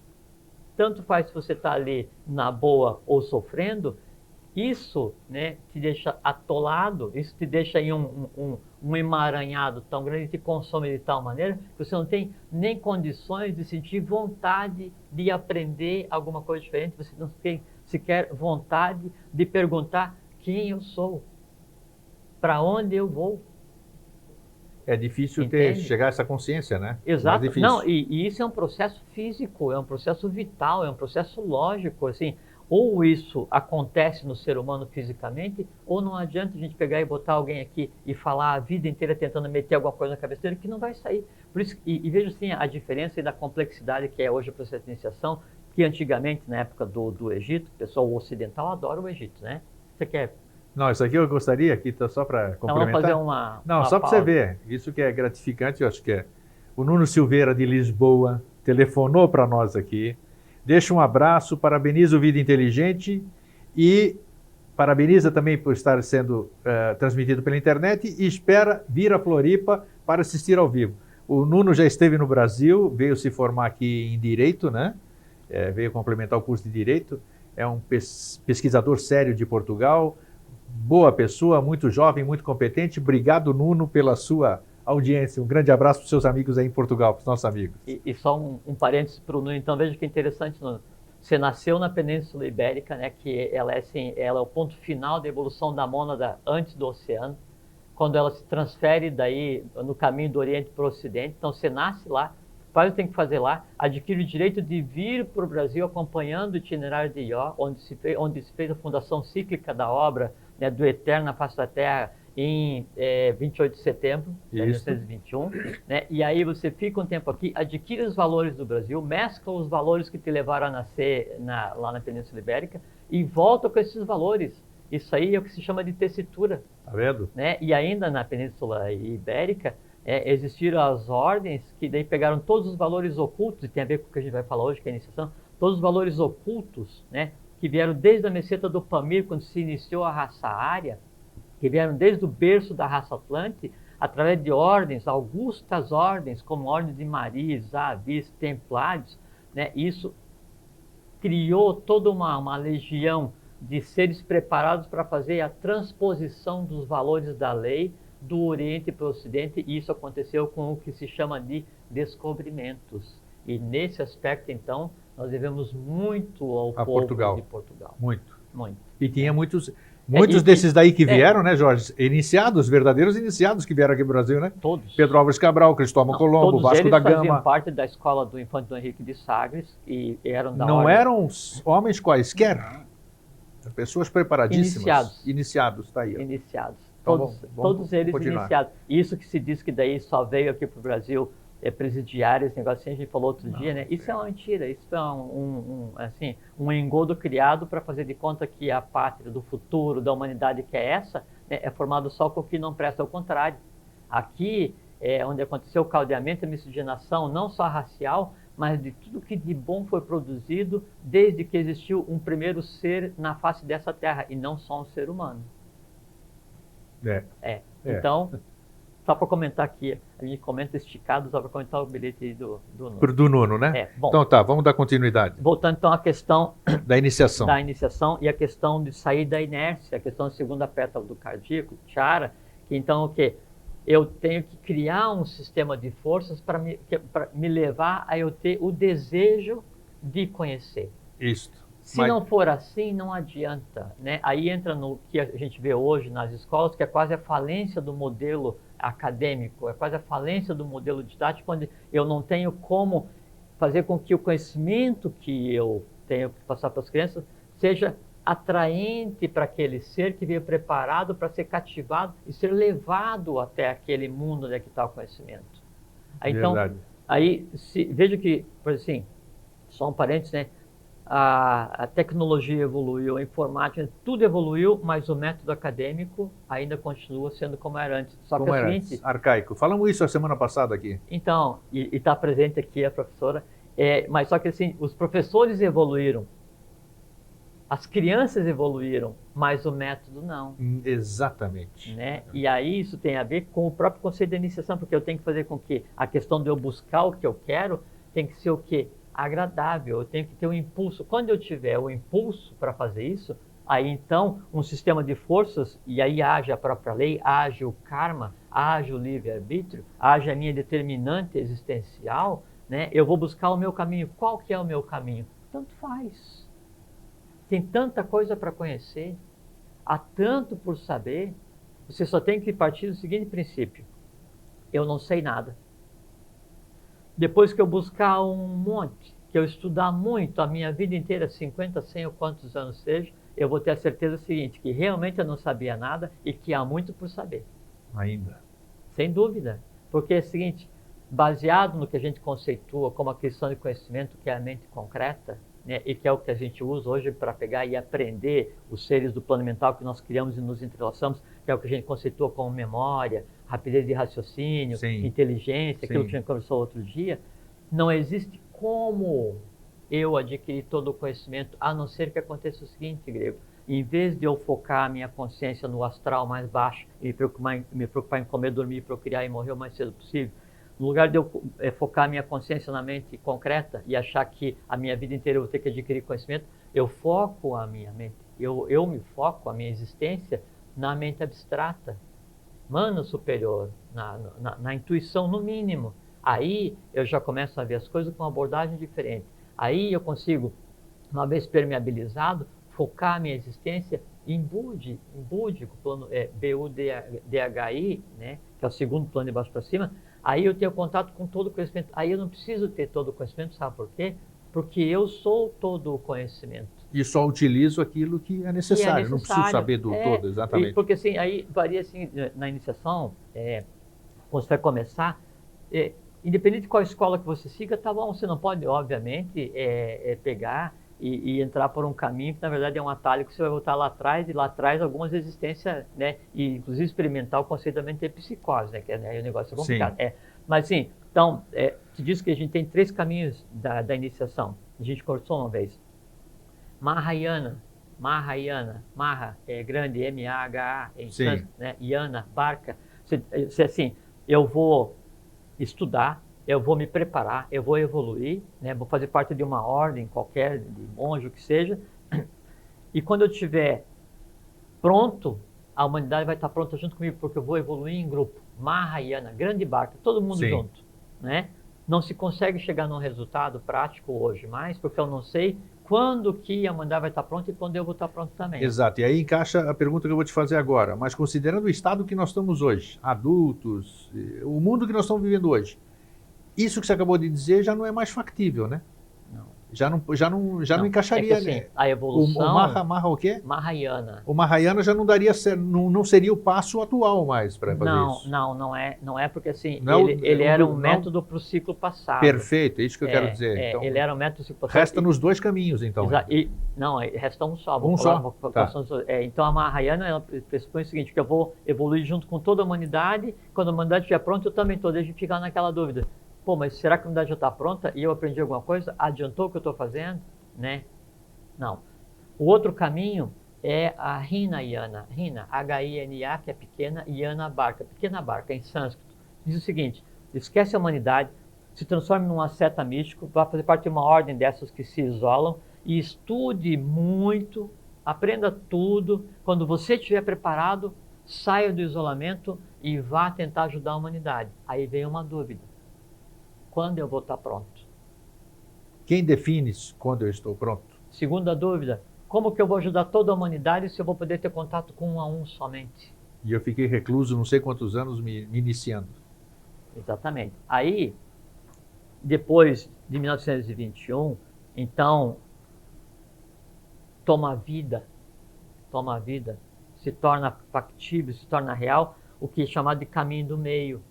Speaker 2: Tanto faz se você está ali na boa ou sofrendo, isso, né, te deixa atolado, isso te deixa em um emaranhado tão grande, te consome de tal maneira que você não tem nem condições de sentir vontade de aprender alguma coisa diferente, você não tem sequer vontade de perguntar quem eu sou, para onde eu vou.
Speaker 1: É difícil chegar a essa consciência, né?
Speaker 2: Exato.
Speaker 1: É
Speaker 2: não, e isso é um processo físico, é um processo vital, é um processo lógico, assim. Ou isso acontece no ser humano fisicamente, ou não adianta a gente pegar e botar alguém aqui e falar a vida inteira tentando meter alguma coisa na cabeça dele que não vai sair. Por isso, e veja assim a diferença e da complexidade que é hoje o processo de iniciação, que antigamente, na época do Egito, o pessoal ocidental adora o Egito, né? Você quer...
Speaker 1: Não, isso aqui eu gostaria, aqui só para complementar.
Speaker 2: Então vamos fazer
Speaker 1: Não, só para você ver, isso que é gratificante, eu acho que é. O Nuno Silveira de Lisboa telefonou para nós aqui, deixa um abraço, parabeniza o Vida Inteligente e parabeniza também por estar sendo transmitido pela internet e espera vir a Floripa para assistir ao vivo. O Nuno já esteve no Brasil, veio se formar aqui em Direito, né? Veio complementar o curso de Direito, é um pesquisador sério de Portugal, boa pessoa, muito jovem, muito competente. Obrigado, Nuno, pela sua audiência. Um grande abraço para os seus amigos aí em Portugal, para os nossos amigos.
Speaker 2: E só um parênteses para o Nuno, então veja que interessante, Nuno. você nasceu na Península Ibérica, né, que ela é, assim, ela é o ponto final da evolução da mônada antes do oceano, quando ela se transfere daí no caminho do Oriente para o Ocidente. Então você nasce lá, faz o que tem que fazer lá, adquire o direito de vir para o Brasil acompanhando o itinerário de Ió, onde se fez a fundação cíclica da obra, né, do Eterno na Face da Terra, em 28 de setembro de 1921, né? E aí você fica um tempo aqui, adquire os valores do Brasil, mescla os valores que te levaram a nascer lá na Península Ibérica e volta com esses valores. Isso aí é o que se chama de tessitura.
Speaker 1: Tá vendo?
Speaker 2: Né? E ainda na Península Ibérica, existiram as ordens que daí pegaram todos os valores ocultos, e tem a ver com o que a gente vai falar hoje, que é a iniciação, todos os valores ocultos, né, que vieram desde a meseta do Pamir, quando se iniciou a raça ária, que vieram desde o berço da raça Atlante, através de ordens, augustas ordens, como a Ordem de Maria, Avis, Templários, né? Isso criou toda uma legião de seres preparados para fazer a transposição dos valores da lei do Oriente para o Ocidente, e isso aconteceu com o que se chama de descobrimentos. E nesse aspecto, então, nós devemos muito ao povo de Portugal.
Speaker 1: Muito.
Speaker 2: Muito.
Speaker 1: E tinha muitos desses daí que vieram, né, Jorge? Iniciados, verdadeiros iniciados que vieram aqui no Brasil, né?
Speaker 2: Todos.
Speaker 1: Pedro Álvares Cabral, Cristóvão Colombo, Vasco da Gama.
Speaker 2: Todos eles faziam parte da escola do Infante Dom Henrique de Sagres e eram da
Speaker 1: Não
Speaker 2: ordem.
Speaker 1: eram homens quaisquer? Pessoas preparadíssimas.
Speaker 2: Iniciados.
Speaker 1: Iniciados, tá aí. Ó.
Speaker 2: Iniciados.
Speaker 1: Então,
Speaker 2: Todos eles
Speaker 1: continuar.
Speaker 2: iniciados. Isso que se diz que daí só veio aqui para o Brasil presidiário, esse negócio assim, a gente falou outro dia, né? Isso é uma mentira, isso é um engodo criado para fazer de conta que a pátria do futuro, da humanidade que é essa, né, é formado só com o que não presta, ao contrário. Aqui é onde aconteceu o caldeamento e a miscigenação, não só racial, mas de tudo que de bom foi produzido desde que existiu um primeiro ser na face dessa terra, e não só um ser humano. Então, só para comentar aqui, a gente comenta esticado, só para comentar o bilhete aí do Nuno.
Speaker 1: Do Nuno, né?
Speaker 2: Bom,
Speaker 1: então tá, vamos dar continuidade.
Speaker 2: Voltando então à questão
Speaker 1: da iniciação.
Speaker 2: E a questão de sair da inércia, a questão da segunda pétala do cardíaco, Chara, que então o quê? Eu tenho que criar um sistema de forças para me levar a eu ter o desejo de conhecer.
Speaker 1: Isto.
Speaker 2: Se não for assim, não adianta, né? Aí entra no que a gente vê hoje nas escolas, que é quase a falência do modelo acadêmico, é quase a falência do modelo didático, onde eu não tenho como fazer com que o conhecimento que eu tenho que passar para as crianças seja atraente para aquele ser que veio preparado para ser cativado e ser levado até aquele mundo onde é que está o conhecimento. Aí, então, veja que, por assim, só um parênteses, né? A tecnologia evoluiu, a informática, tudo evoluiu, mas o método acadêmico ainda continua sendo como era antes. Só
Speaker 1: como
Speaker 2: que
Speaker 1: era antes, arcaico. Falamos isso a semana passada aqui.
Speaker 2: Então, e está presente aqui a professora, mas só que assim, os professores evoluíram, as crianças evoluíram, mas o método não.
Speaker 1: Exatamente.
Speaker 2: Né? E aí isso tem a ver com o próprio conceito da iniciação, porque eu tenho que fazer com que a questão de eu buscar o que eu quero tem que ser o quê? Agradável, eu tenho que ter um impulso. Quando eu tiver o impulso para fazer isso, aí então um sistema de forças, e aí age a própria lei, age o karma, age o livre-arbítrio, age a minha determinante existencial, né? Eu vou buscar o meu caminho. Qual que é o meu caminho? Tanto faz. Tem tanta coisa para conhecer, há tanto por saber, você só tem que partir do seguinte princípio: eu não sei nada. Depois que eu buscar um monte, que eu estudar muito, a minha vida inteira, 50, 100 ou quantos anos seja, eu vou ter a certeza seguinte, que realmente eu não sabia nada e que há muito por saber.
Speaker 1: Ainda.
Speaker 2: Sem dúvida. Porque é o seguinte, baseado no que a gente conceitua como a questão de conhecimento, que é a mente concreta, né, e que é o que a gente usa hoje para pegar e aprender os seres do plano mental que nós criamos e nos entrelaçamos, que é o que a gente conceitua como memória, rapidez de raciocínio, inteligência, aquilo que a gente conversou outro dia. Não existe como eu adquirir todo o conhecimento, a não ser que aconteça o seguinte, Grego: em vez de eu focar a minha consciência no astral mais baixo e me preocupar em comer, dormir, procriar e morrer o mais cedo possível, no lugar de eu focar a minha consciência na mente concreta e achar que a minha vida inteira eu vou ter que adquirir conhecimento, eu foco a minha mente, eu me foco a minha existência na mente abstrata, mano superior, na intuição no mínimo. Aí eu já começo a ver as coisas com uma abordagem diferente. Aí eu consigo uma vez permeabilizado, focar a minha existência em Budi, com o plano BUDHI, né, que é o segundo plano de baixo para cima. Aí eu tenho contato com todo o conhecimento. Aí eu não preciso ter todo o conhecimento, sabe por quê? Porque eu sou todo o conhecimento.
Speaker 1: E só utilizo aquilo que é necessário. Não preciso saber do todo, exatamente.
Speaker 2: Porque assim, aí varia assim, na iniciação, quando você vai começar, independente de qual escola que você siga, tá bom, você não pode, obviamente, pegar e entrar por um caminho que, na verdade, é um atalho que você vai voltar lá atrás, e lá atrás algumas resistências, né, e inclusive experimentar o conceito também de psicose, né, que aí o negócio é complicado. Mas, sim, então, te diz que a gente tem 3 caminhos da iniciação. A gente conversou uma vez. Mahayana, Maha é grande, M-A-H-A, em sânscrito, né, Yana, barca. Assim, eu vou estudar, eu vou me preparar, eu vou evoluir, né? Vou fazer parte de uma ordem qualquer, de monge, o que seja. E quando eu estiver pronto, a humanidade vai estar pronta junto comigo, porque eu vou evoluir em grupo. Mahayana, grande barca, todo mundo junto, né? Não se consegue chegar num resultado prático hoje mais, porque eu não sei quando que a humanidade vai estar pronta e quando eu vou estar pronto também.
Speaker 1: Exato, e aí encaixa a pergunta que eu vou te fazer agora. Mas considerando o estado que nós estamos hoje, adultos, o mundo que nós estamos vivendo hoje, isso que você acabou de dizer já não é mais factível, né?
Speaker 2: Não.
Speaker 1: Já não encaixaria,
Speaker 2: assim,
Speaker 1: né?
Speaker 2: A evolução...
Speaker 1: O Maha o quê?
Speaker 2: Mahayana.
Speaker 1: O Mahayana já não daria, não seria o passo atual mais para fazer isso.
Speaker 2: Não é porque assim,
Speaker 1: não,
Speaker 2: ele era um método para o ciclo passado.
Speaker 1: Perfeito, é isso que eu quero dizer.
Speaker 2: Então, ele era um método do ciclo passado.
Speaker 1: Resta nos 2 caminhos, então.
Speaker 2: Não, resta um só. Então a Mahayana, ela pressupõe o seguinte, que eu vou evoluir junto com toda a humanidade, quando a humanidade estiver pronta, eu também estou, desde ficar naquela dúvida. Pô, mas será que a humanidade já está pronta e eu aprendi alguma coisa? Adiantou o que eu estou fazendo? Né? Não. O outro caminho é a Hinayana. Hina, H-I-N-A, que é pequena, e Yana, barca. Pequena barca, em sânscrito. Diz o seguinte, esquece a humanidade, se transforme num asceta místico, vá fazer parte de uma ordem dessas que se isolam e estude muito, aprenda tudo. Quando você estiver preparado, saia do isolamento e vá tentar ajudar a humanidade. Aí vem uma dúvida. Quando eu vou estar pronto?
Speaker 1: Quem define quando eu estou pronto?
Speaker 2: Segunda dúvida, como que eu vou ajudar toda a humanidade se eu vou poder ter contato com um a um somente?
Speaker 1: E eu fiquei recluso não sei quantos anos me iniciando.
Speaker 2: Exatamente. Aí, depois de 1921, então, toma vida, se torna factível, se torna real, o que é chamado de caminho do meio,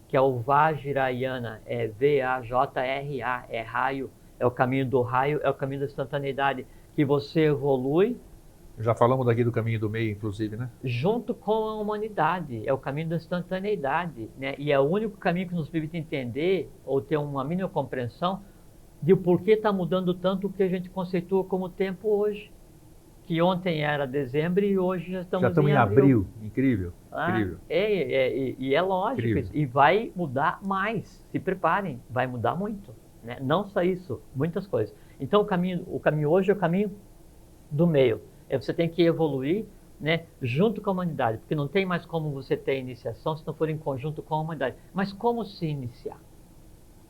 Speaker 2: que é o Vajrayana, é V-A-J-R-A, é raio, é o caminho do raio, é o caminho da instantaneidade, que você evolui.
Speaker 1: Já falamos daqui do caminho do meio, inclusive, né?
Speaker 2: Junto com a humanidade, é o caminho da instantaneidade, né? E é o único caminho que nos permite entender, ou ter uma mínima compreensão, de o porquê está mudando tanto o que a gente conceitua como tempo hoje. Que ontem era dezembro e hoje já estamos em abril.
Speaker 1: Incrível, incrível.
Speaker 2: E é lógico, incrível. E vai mudar mais, se preparem, vai mudar muito, né? Não só isso, muitas coisas. Então o caminho hoje é o caminho do meio, você tem que evoluir, né, junto com a humanidade, porque não tem mais como você ter iniciação se não for em conjunto com a humanidade. Mas como se iniciar?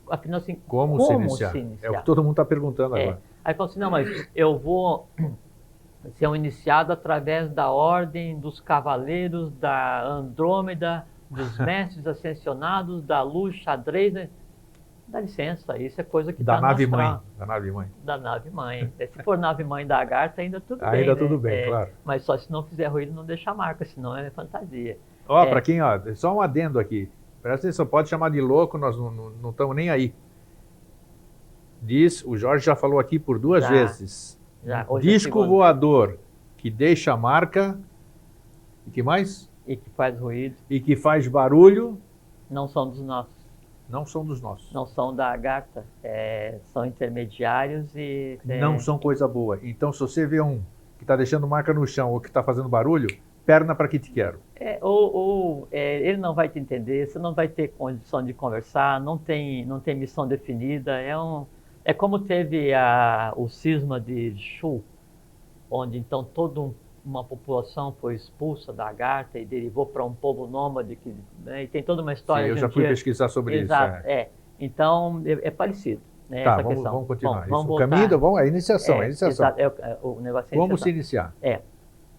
Speaker 2: Afinal, assim,
Speaker 1: como se iniciar? É o que todo mundo está perguntando agora.
Speaker 2: Aí fala assim, não, mas eu vou ser um iniciado através da ordem dos cavaleiros, da Andrômeda, dos mestres ascensionados, da luz xadrez, né? Dá licença, isso é coisa que está
Speaker 1: na astral. Da nave mãe.
Speaker 2: Da nave mãe. Se for nave mãe da Agartha, ainda tudo bem.
Speaker 1: Ainda tudo bem, claro.
Speaker 2: Mas só se não fizer ruído, não deixa marca, senão é fantasia.
Speaker 1: Para quem, só um adendo aqui. Presta atenção, pode chamar de louco, nós não estamos nem aí. Diz, o Jorge já falou aqui por 2 vezes. Disco voador que deixa marca. E que mais?
Speaker 2: E que faz ruído.
Speaker 1: E que faz barulho.
Speaker 2: Não são dos nossos.
Speaker 1: Não são dos nossos.
Speaker 2: Não são da Agartha. São intermediários e...
Speaker 1: Não são coisa boa. Então, se você vê um que está deixando marca no chão ou que está fazendo barulho, perna para que te quero.
Speaker 2: Ele não vai te entender, você não vai ter condição de conversar, não tem missão definida. É como teve o cisma de Shu, onde então toda uma população foi expulsa da Agartha e derivou para um povo nômade, né, e tem toda uma história.
Speaker 1: Sim, eu já fui pesquisar sobre isso.
Speaker 2: Exato, Então, é parecido. né,
Speaker 1: Tá,
Speaker 2: essa
Speaker 1: vamos,
Speaker 2: questão.
Speaker 1: vamos continuar.
Speaker 2: Bom, vamos
Speaker 1: O
Speaker 2: voltar.
Speaker 1: caminho, bom, a iniciação, a iniciação.
Speaker 2: Exato, o negócio é
Speaker 1: Como se
Speaker 2: iniciação.
Speaker 1: iniciar?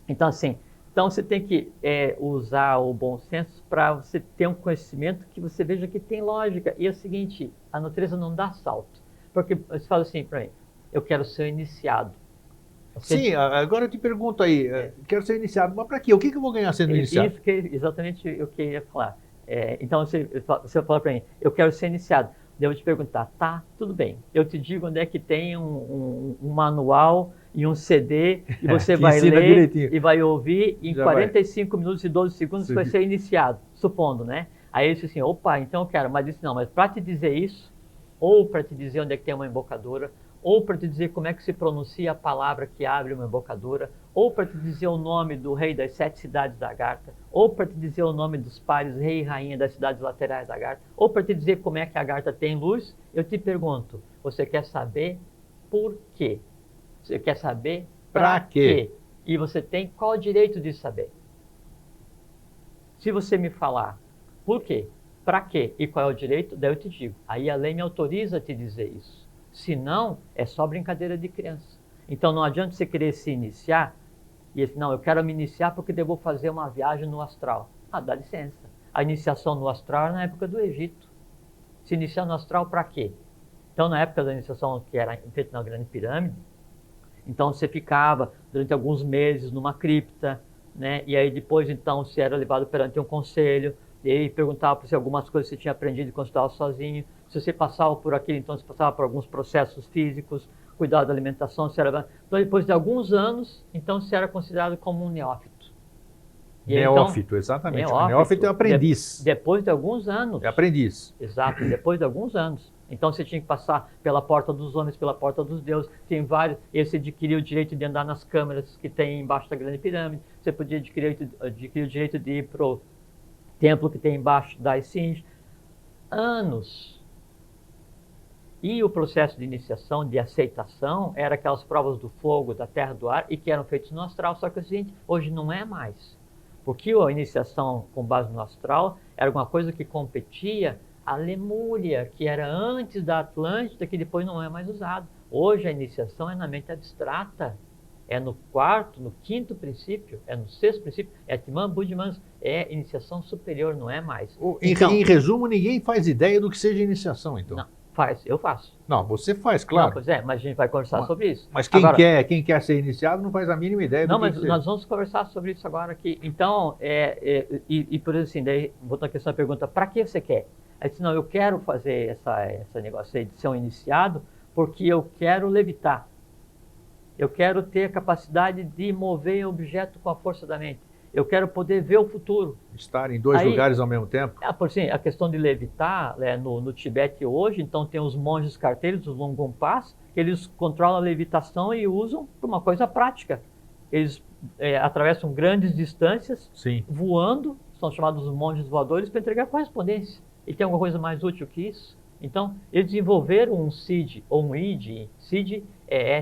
Speaker 2: Então, assim, então você tem que usar o bom senso para você ter um conhecimento que você veja que tem lógica. E é o seguinte, a natureza não dá salto. Porque você fala assim para mim, eu quero ser iniciado.
Speaker 1: Sim, agora eu te pergunto aí, quero ser iniciado, mas para quê? O que eu vou ganhar sendo iniciado?
Speaker 2: Isso que é exatamente o que eu ia falar. Então você fala para mim, eu quero ser iniciado. Daí eu vou te perguntar, tá, tudo bem. Eu te digo onde é que tem um manual e um CD, e você vai ler
Speaker 1: direitinho.
Speaker 2: e vai ouvir, e em
Speaker 1: Já
Speaker 2: 45 minutos e 12 segundos
Speaker 1: Sim.
Speaker 2: vai ser iniciado, supondo, né? Aí eu disse assim, opa, então eu quero, mas disse não, mas para te dizer isso, ou para te dizer onde é que tem uma embocadura, ou para te dizer como é que se pronuncia a palavra que abre uma embocadura, ou para te dizer o nome do rei das 7 cidades da Agartha, ou para te dizer o nome dos pares, rei e rainha das cidades laterais da Agartha, ou para te dizer como é que a Agartha tem luz, eu te pergunto, você quer saber por quê? Você quer saber
Speaker 1: Pra quê?
Speaker 2: E você tem qual o direito de saber? Se você me falar por quê, para quê e qual é o direito, daí eu te digo. Aí a lei me autoriza a te dizer isso. Se não, é só brincadeira de criança. Então não adianta você querer se iniciar e dizer, não, eu quero me iniciar porque eu vou fazer uma viagem no astral. Ah, dá licença. A iniciação no astral é na época do Egito. Se iniciar no astral para quê? Então na época da iniciação que era feita na Grande Pirâmide, então você ficava durante alguns meses numa cripta, né? E aí depois então você era levado perante um conselho, e aí perguntava se algumas coisas você tinha aprendido quando estava sozinho. Se você passava por aquilo, então você passava por alguns processos físicos, cuidado da alimentação, você era... Então depois de alguns anos, então você era considerado como um neófito. E aí,
Speaker 1: Neófito,
Speaker 2: então,
Speaker 1: exatamente. Neófito é aprendiz.
Speaker 2: Depois de alguns anos.
Speaker 1: É aprendiz.
Speaker 2: Exato, depois de alguns anos. Então você tinha que passar pela porta dos homens, pela porta dos deuses. Tem vários. E você adquiriu o direito de andar nas câmeras que tem embaixo da Grande Pirâmide. Você podia adquirir o direito de ir para o templo que tem embaixo da Esfinge. Anos. E o processo de iniciação, de aceitação, era aquelas provas do fogo, da terra, do ar, e que eram feitas no astral. Só que é o seguinte, hoje não é mais. Porque a iniciação com base no astral era uma coisa que competia a Lemúria, que era antes da Atlântida, que depois não é mais usado. Hoje a iniciação é na mente abstrata. É no quarto, no quinto princípio, é no sexto princípio, é Atman Buddhiman, é iniciação superior, não é mais.
Speaker 1: Então, em resumo, ninguém faz ideia do que seja iniciação, então.
Speaker 2: Não, faz, eu faço.
Speaker 1: Não, você faz, claro.
Speaker 2: Não, pois é, mas a gente vai conversar sobre isso.
Speaker 1: Mas quem quer ser iniciado não faz a mínima ideia do que
Speaker 2: mas nós vamos conversar sobre isso agora aqui. Então, por exemplo, assim, daí, voltando à questão da pergunta, para que você quer? Aí disse, não, eu quero fazer essa negócio aí de ser um iniciado porque eu quero levitar. Eu quero ter a capacidade de mover objeto com a força da mente. Eu quero poder ver o futuro.
Speaker 1: Estar em dois lugares ao mesmo tempo?
Speaker 2: Por assim, a questão de levitar, no Tibete hoje, então tem os monges carteiros, os Longompas, que eles controlam a levitação e usam para uma coisa prática. Eles atravessam grandes distâncias,
Speaker 1: Sim,
Speaker 2: voando, são chamados monges voadores, para entregar correspondência. E tem alguma coisa mais útil que isso? Então, eles desenvolveram um SIDHI, ou um IDHI. SIDHI é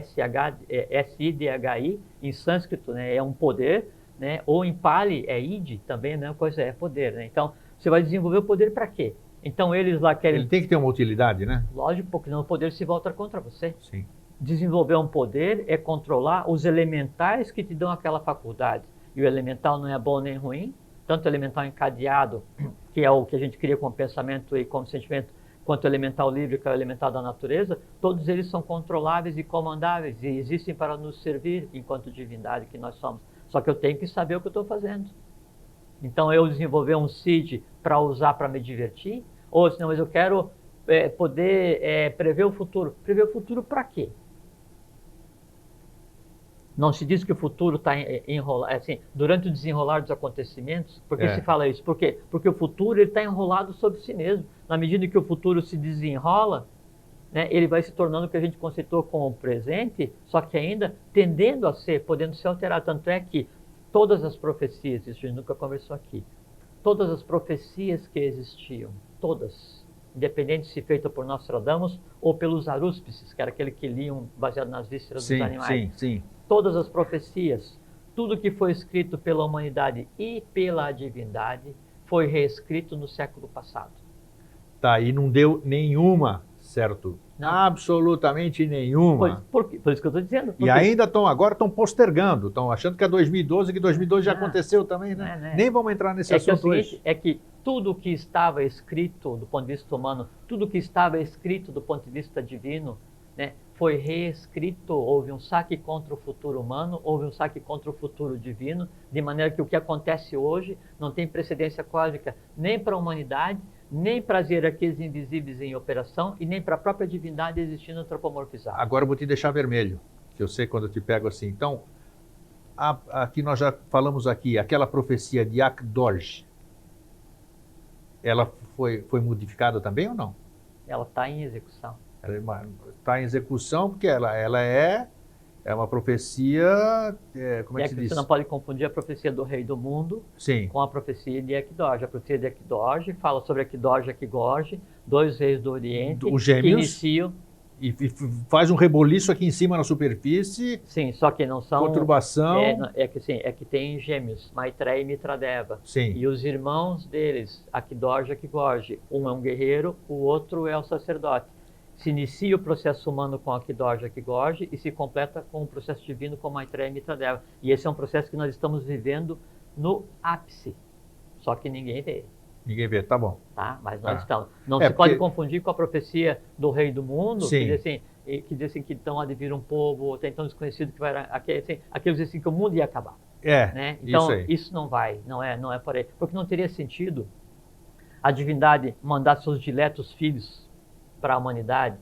Speaker 2: S-I-D-H-I, em sânscrito, né, é um poder, né, ou em Pali é Id, também a mesma coisa, é poder. Né? Então, você vai desenvolver o poder para quê? Então, eles lá querem...
Speaker 1: Ele tem que ter uma utilidade, né?
Speaker 2: Lógico, porque senão o poder se volta contra você.
Speaker 1: Sim.
Speaker 2: Desenvolver um poder é controlar os elementais que te dão aquela faculdade. E o elemental não é bom nem ruim, tanto o elemental encadeado, que é o que a gente cria com pensamento e com sentimento, quanto o elemental livre, que é o elemental da natureza, todos eles são controláveis e comandáveis e existem para nos servir enquanto divindade que nós somos. Só que eu tenho que saber o que eu estou fazendo. Então, eu desenvolver um CID para usar para me divertir, ou senão, mas eu quero poder prever o futuro. Prever o futuro para quê? Não se diz que o futuro está enrolado, assim, durante o desenrolar dos acontecimentos. Por que se fala isso? Por quê? Porque o futuro está enrolado sobre si mesmo. Na medida que o futuro se desenrola, né, ele vai se tornando o que a gente conceitou como presente, só que ainda tendendo a ser, podendo ser alterado. Tanto é que todas as profecias, isso a gente nunca conversou aqui, todas as profecias que existiam, todas, independente se feita por Nostradamus ou pelos arúspices, que era aquele que liam baseado nas vísceras dos animais.
Speaker 1: Sim.
Speaker 2: Todas as profecias, tudo que foi escrito pela humanidade e pela divindade, foi reescrito no século passado.
Speaker 1: Tá, e não deu nenhuma certo.
Speaker 2: Não.
Speaker 1: Absolutamente nenhuma.
Speaker 2: Por isso que eu estou dizendo.
Speaker 1: E ainda estão postergando, estão achando que é 2012, que 2012 já aconteceu também, né?
Speaker 2: Não é.
Speaker 1: Nem vamos entrar nesse
Speaker 2: assunto
Speaker 1: hoje.
Speaker 2: É o seguinte, é que tudo que estava escrito do ponto de vista humano, tudo que estava escrito do ponto de vista divino, né, foi reescrito. Houve um saque contra o futuro humano, houve um saque contra o futuro divino, de maneira que o que acontece hoje não tem precedência cósmica nem para a humanidade, nem para as hierarquias invisíveis em operação e nem para a própria divindade existindo antropomorfizada.
Speaker 1: Agora eu vou te deixar vermelho, que eu sei quando eu te pego assim. Então, aqui nós já falamos aqui, aquela profecia de Akdorj, ela foi modificada também ou não?
Speaker 2: Ela está em execução.
Speaker 1: Ela está em execução porque ela é uma profecia, como é que se diz?
Speaker 2: Você não pode confundir a profecia do rei do mundo com a profecia de Akdorj. A profecia de Akdorj fala sobre Akdorj e Akgorj, dois reis do Oriente,
Speaker 1: os gêmeos,
Speaker 2: que iniciam...
Speaker 1: E faz um reboliço aqui em cima na superfície.
Speaker 2: Sim, só que não são...
Speaker 1: Conturbação.
Speaker 2: É que tem gêmeos, Maitreya e Mitradeva.
Speaker 1: Sim.
Speaker 2: E os irmãos deles, Akdorj e Akgorj, um é um guerreiro, o outro é o sacerdote. Se inicia o processo humano com Akdorj e Akgorj e se completa com o processo divino com Maitreya e Mitradeva. E esse é um processo que nós estamos vivendo no ápice, só que ninguém vê.
Speaker 1: Ninguém vê, tá bom.
Speaker 2: Tá? Mas nós estamos. Não se pode confundir com a profecia do rei do mundo, que diz assim que então há de vir um povo, tem tão desconhecido que vai... Aqueles dizem que o mundo ia acabar. Né? Então, isso não é por aí. Porque não teria sentido a divindade mandar seus diletos filhos para a humanidade,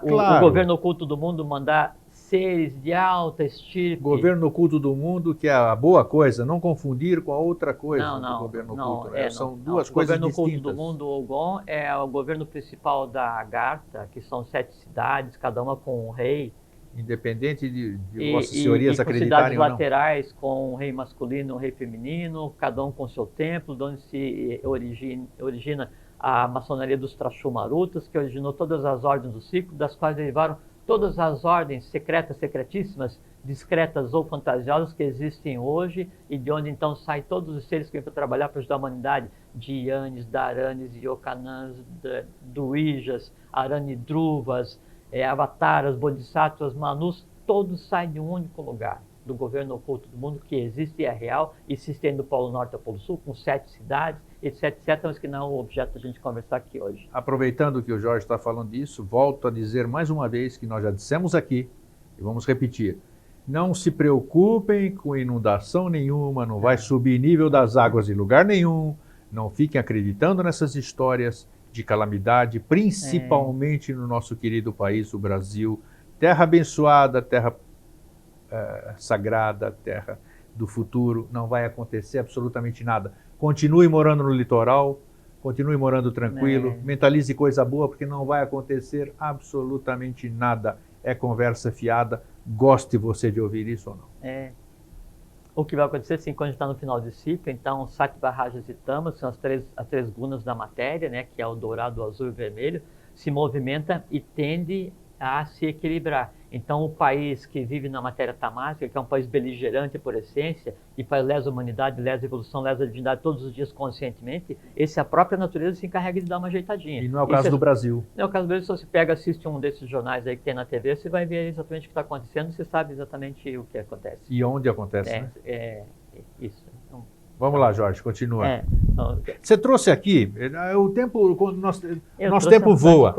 Speaker 2: o governo oculto do mundo mandar seres de alta estirpe.
Speaker 1: Governo oculto do mundo, que é a boa coisa, não confundir com a outra coisa do governo oculto. São duas coisas distintas. O governo oculto
Speaker 2: do mundo, Ogon, é o governo principal da Agartha, que são 7 cidades, cada uma com um rei.
Speaker 1: Independente de vossas senhorias acreditarem ou não.
Speaker 2: Cidades laterais com um rei masculino e um rei feminino, cada um com seu templo, de onde se origina a maçonaria dos Trashumarutas, que originou todas as ordens do ciclo, das quais derivaram todas as ordens secretas, secretíssimas, discretas ou fantasiosas que existem hoje, e de onde então saem todos os seres que vêm para trabalhar para ajudar a humanidade, de Yanis, Dharanis, Yokanans, Duijas, Aranidruvas, Avataras, Bodhisattvas, Manus, todos saem de um único lugar, do governo oculto do mundo, que existe e é real, e se estende do Polo Norte ao Polo Sul, com 7 cidades, etc, mas que não é o objeto da gente conversar aqui hoje.
Speaker 1: Aproveitando que o Jorge está falando disso, volto a dizer mais uma vez que nós já dissemos aqui, e vamos repetir, não se preocupem com inundação nenhuma, não vai subir nível das águas em lugar nenhum, não fiquem acreditando nessas histórias de calamidade, principalmente no nosso querido país, o Brasil, terra abençoada, terra sagrada, terra do futuro, não vai acontecer absolutamente nada. Continue morando no litoral, continue morando tranquilo, mentalize coisa boa, porque não vai acontecer absolutamente nada. É conversa fiada, goste você de ouvir isso ou não.
Speaker 2: O que vai acontecer, sim, quando a gente está no final de ciclo, então, Sattva, Rajas e Tamas, são as três gunas da matéria, né, que é o dourado, o azul e o vermelho, se movimenta e tende a se equilibrar. Então, o país que vive na matéria tamásica, que é um país beligerante por essência, e lesa a humanidade, lesa a evolução, lesa a divindade todos os dias conscientemente, a própria natureza se encarrega de dar uma ajeitadinha.
Speaker 1: E não é o caso do Brasil.
Speaker 2: Não é o caso do Brasil. Se você assiste um desses jornais aí que tem na TV, você vai ver exatamente o que está acontecendo, você sabe exatamente o que acontece.
Speaker 1: E onde acontece, né?
Speaker 2: Isso. Então,
Speaker 1: vamos lá, Jorge, continua. Você trouxe aqui, o tempo, nosso tempo voa.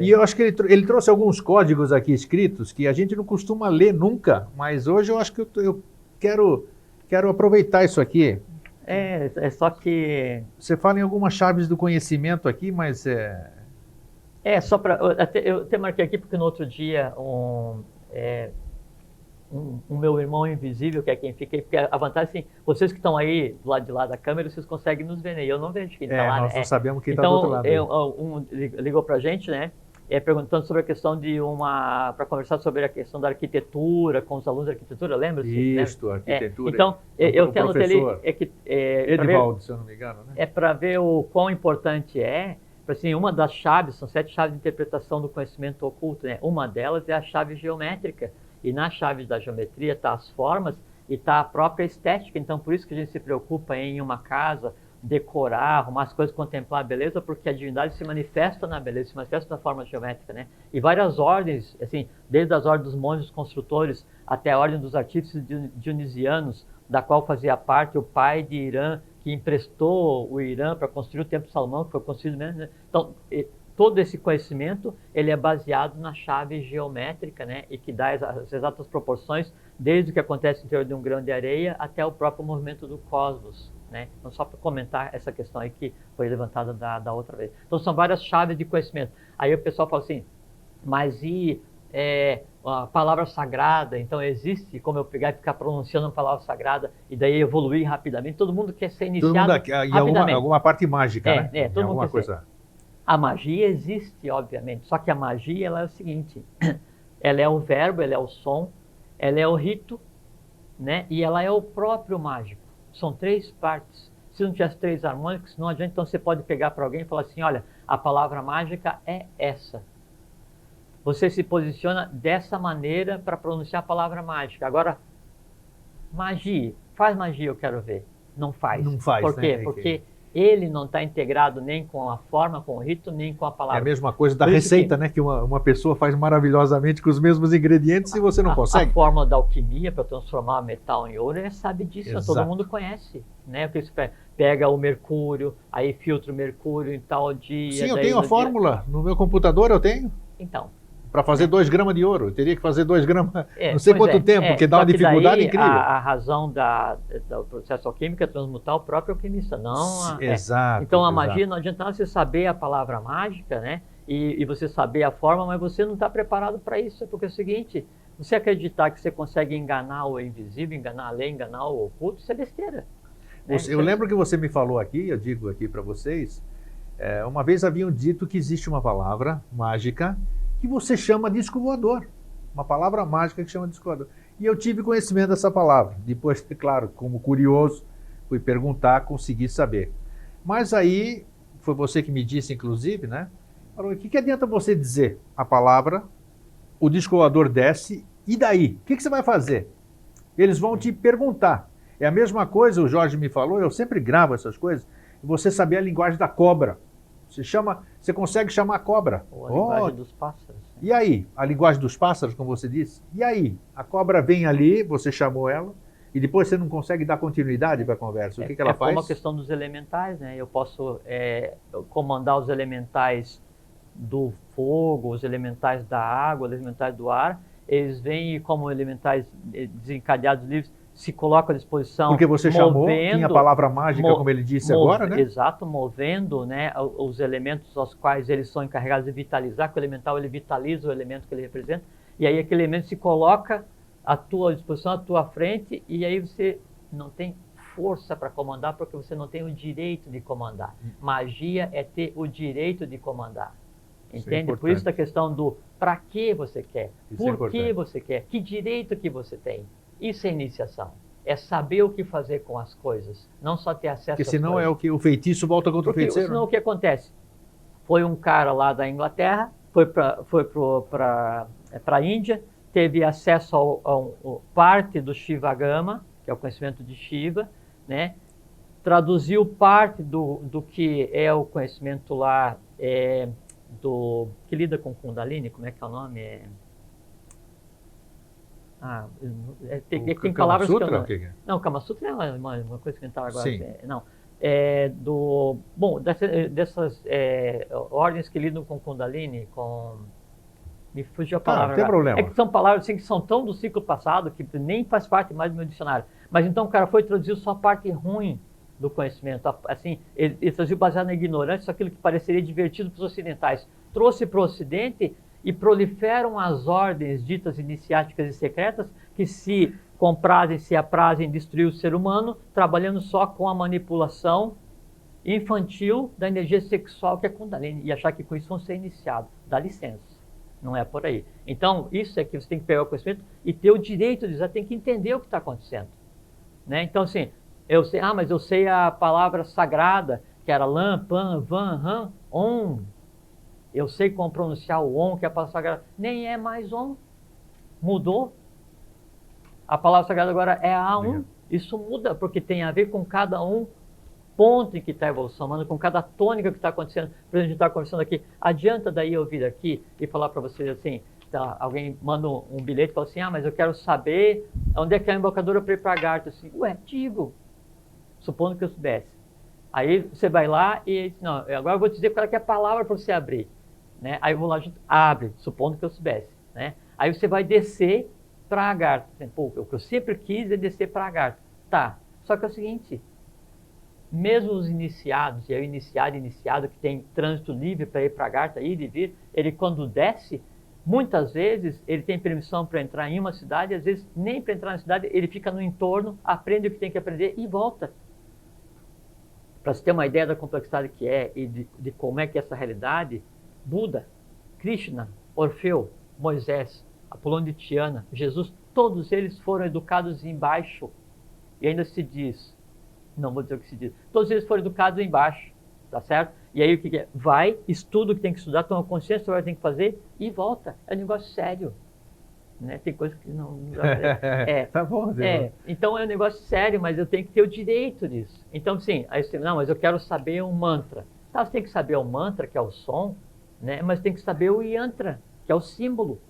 Speaker 1: E eu acho que ele trouxe alguns códigos aqui escritos que a gente não costuma ler nunca, mas hoje eu acho que eu quero aproveitar isso aqui.
Speaker 2: Só que...
Speaker 1: Você fala em algumas chaves do conhecimento aqui, mas
Speaker 2: só para... Eu até marquei aqui porque no outro dia um meu irmão invisível, que é quem fica aí, porque a vantagem é assim, vocês que estão aí do lado de lá da câmera, vocês conseguem nos ver, né? Eu não vejo quem está lá,
Speaker 1: nós não sabemos quem está do outro lado.
Speaker 2: Então, ligou para a gente, né? Perguntando sobre a questão para conversar sobre a questão da arquitetura, com os alunos de arquitetura, lembra-se?
Speaker 1: Isso, né? Arquitetura.
Speaker 2: Então, eu até anotei ali,
Speaker 1: Edivaldo, se eu não me engano, né?
Speaker 2: Para ver o quão importante assim, uma das chaves, são 7 chaves de interpretação do conhecimento oculto, né? Uma delas é a chave geométrica. E na chave da geometria está as formas e está a própria estética. Então, por isso que a gente se preocupa em uma casa decorar, arrumar as coisas, contemplar a beleza, porque a divindade se manifesta na beleza, se manifesta na forma geométrica, né? E várias ordens, assim, desde as ordens dos monges construtores até a ordem dos artífices dionisianos, da qual fazia parte o pai de Irã, que emprestou o Irã para construir o Templo de Salomão, que foi construído mesmo, né? Então, todo esse conhecimento, ele é baseado na chave geométrica, né? E que dá as exatas proporções, desde o que acontece no interior de um grão de areia até o próprio movimento do cosmos, né? Então, só para comentar essa questão aí que foi levantada da outra vez. Então, são várias chaves de conhecimento. Aí o pessoal fala assim, mas e a palavra sagrada? Então, existe como eu pegar e ficar pronunciando a palavra sagrada e daí evoluir rapidamente? Todo mundo quer ser iniciado rapidamente.
Speaker 1: Em alguma parte mágica, né?
Speaker 2: Todo mundo
Speaker 1: alguma
Speaker 2: quer
Speaker 1: coisa.
Speaker 2: ser. A magia existe, obviamente, só que a magia ela é o seguinte, ela é o verbo, ela é o som, ela é o rito, né? E ela é o próprio mágico. São 3 partes. Se não tivesse 3 harmônicos, não adianta. Então você pode pegar para alguém e falar assim, olha, a palavra mágica é essa. Você se posiciona dessa maneira para pronunciar a palavra mágica. Agora, magia, faz magia, eu quero ver. Não faz.
Speaker 1: Não faz,
Speaker 2: Por quê?
Speaker 1: né?
Speaker 2: Porque ele não está integrado nem com a forma, com o rito, nem com a palavra.
Speaker 1: É a mesma coisa da receita, né? Que uma pessoa faz maravilhosamente com os mesmos ingredientes e você não consegue.
Speaker 2: A fórmula da alquimia para transformar metal em ouro, ele sabe disso,
Speaker 1: Exato.
Speaker 2: Todo mundo conhece, né? Porque você pega o mercúrio, aí filtra o mercúrio em tal dia.
Speaker 1: Sim, eu tenho a fórmula. No meu computador eu tenho.
Speaker 2: Então.
Speaker 1: Para fazer 2 gramas de ouro. Eu teria que fazer 2 gramas, não sei quanto tempo, porque dá uma dificuldade incrível.
Speaker 2: A razão do processo alquímico é transmutar o próprio alquimista, não
Speaker 1: Exato.
Speaker 2: Então a magia não adianta você saber a palavra mágica, né? E você saber a forma, mas você não está preparado para isso. Porque é o seguinte, você acreditar que você consegue enganar o invisível, enganar a lei, enganar o oculto, isso é besteira.
Speaker 1: Eu lembro que você me falou aqui, eu digo aqui para vocês, uma vez haviam dito que existe uma palavra mágica que você chama disco voador. Uma palavra mágica que chama disco voador. E eu tive conhecimento dessa palavra. Depois, claro, como curioso, fui perguntar, consegui saber. Mas aí, foi você que me disse, inclusive, né? Falou, o que adianta você dizer a palavra, o disco voador desce, e daí? O que você vai fazer? Eles vão te perguntar. É a mesma coisa, o Jorge me falou, eu sempre gravo essas coisas, você saber a linguagem da cobra. Você consegue chamar a cobra.
Speaker 2: Ou a linguagem dos pássaros. Né?
Speaker 1: E aí? A linguagem dos pássaros, como você disse? E aí? A cobra vem ali, você chamou ela, e depois você não consegue dar continuidade para a conversa. O que ela faz?
Speaker 2: É como a questão dos elementais, né? Eu posso comandar os elementais do fogo, os elementais da água, os elementais do ar. Eles vêm como elementais desencadeados livres, se colocam à disposição.
Speaker 1: Porque você chamou, tinha a palavra mágica, como ele disse agora, né?
Speaker 2: Exato, movendo, né, os elementos aos quais eles são encarregados de vitalizar, que o elemental ele vitaliza o elemento que ele representa, e aí aquele elemento se coloca à tua disposição, à tua frente, e aí você não tem força para comandar, porque você não tem o direito de comandar. Magia é ter o direito de comandar. Entende? Por isso a questão do para que você quer, por que você quer, que direito que você tem. Isso é iniciação. É saber o que fazer com as coisas, não só ter acesso às coisas.
Speaker 1: Porque senão é o que o feitiço volta contra o feiticeiro.
Speaker 2: Senão o que acontece? Foi um cara lá da Inglaterra, foi para a Índia, teve acesso a parte do Shivagama, que é o conhecimento de Shiva, né? Traduziu parte do que é o conhecimento lá que lida com Kundalini, como é que é o nome? Tem palavras
Speaker 1: Sutra,
Speaker 2: que eu não...
Speaker 1: que é?
Speaker 2: Não, Kama Sutra é uma coisa que a gente estava agora...
Speaker 1: Sim.
Speaker 2: Não. Dessas ordens que lidam com Kundalini, me fugiu a palavra.
Speaker 1: Não tem problema.
Speaker 2: É que são palavras assim, que são tão do ciclo passado que nem faz parte mais do meu dicionário. Mas então o cara foi traduzir só a parte ruim do conhecimento. Assim, ele traduziu baseado na ignorância, aquilo que pareceria divertido para os ocidentais. Trouxe para o Ocidente e proliferam as ordens ditas iniciáticas e secretas que se comprazem, se aprazem destruir o ser humano, trabalhando só com a manipulação infantil da energia sexual que é Kundalini, e achar que com isso vão ser iniciados. Dá licença, não é por aí. Então, isso é que você tem que pegar o conhecimento e ter o direito de usar, tem que entender o que está acontecendo. Né? Então, assim, eu sei, mas eu sei a palavra sagrada, que era Lam, Pan, Van, Han, Om. Eu sei como pronunciar o Om, que é a palavra sagrada. Nem é mais Om. Mudou. A palavra sagrada agora é A1. Isso muda, porque tem a ver com cada um ponto em que está a evolução humana, com cada tônica que está acontecendo. Por exemplo, a gente está conversando aqui, adianta daí eu vir aqui e falar para vocês assim, tá, alguém manda um bilhete e fala assim, mas eu quero saber onde é que é a embocadura para ir para Agartha. Assim, digo, supondo que eu soubesse. Aí você vai lá e diz, não, agora eu vou te dizer qual é que é a palavra para você abrir. Né? Aí eu vou lá, a gente abre, supondo que eu soubesse. Né? Aí você vai descer para Agartha. Pô, o que eu sempre quis é descer para Agartha. Tá, só que é o seguinte, mesmo os iniciados, e é o iniciado que tem trânsito livre para ir para Agartha, ir e vir, ele quando desce, muitas vezes ele tem permissão para entrar em uma cidade, às vezes nem para entrar na cidade, ele fica no entorno, aprende o que tem que aprender e volta. Para você ter uma ideia da complexidade que é e de como é que é essa realidade, Buda, Krishna, Orfeu, Moisés, Apolônio de Tiana, Jesus, todos eles foram educados embaixo. E ainda se diz, não vou dizer o que se diz, todos eles foram educados embaixo, tá certo? E aí o que é? Vai, estuda o que tem que estudar, toma consciência do que tem que fazer e volta. É um negócio sério. Né? Tem coisa que não dá pra...
Speaker 1: Tá bom,
Speaker 2: então é um negócio sério, mas eu tenho que ter o direito disso. Então, sim, aí você, não, mas eu quero saber um mantra. Tá, você tem que saber o mantra, que é o som, né? Mas tem que saber o yantra, que é o símbolo.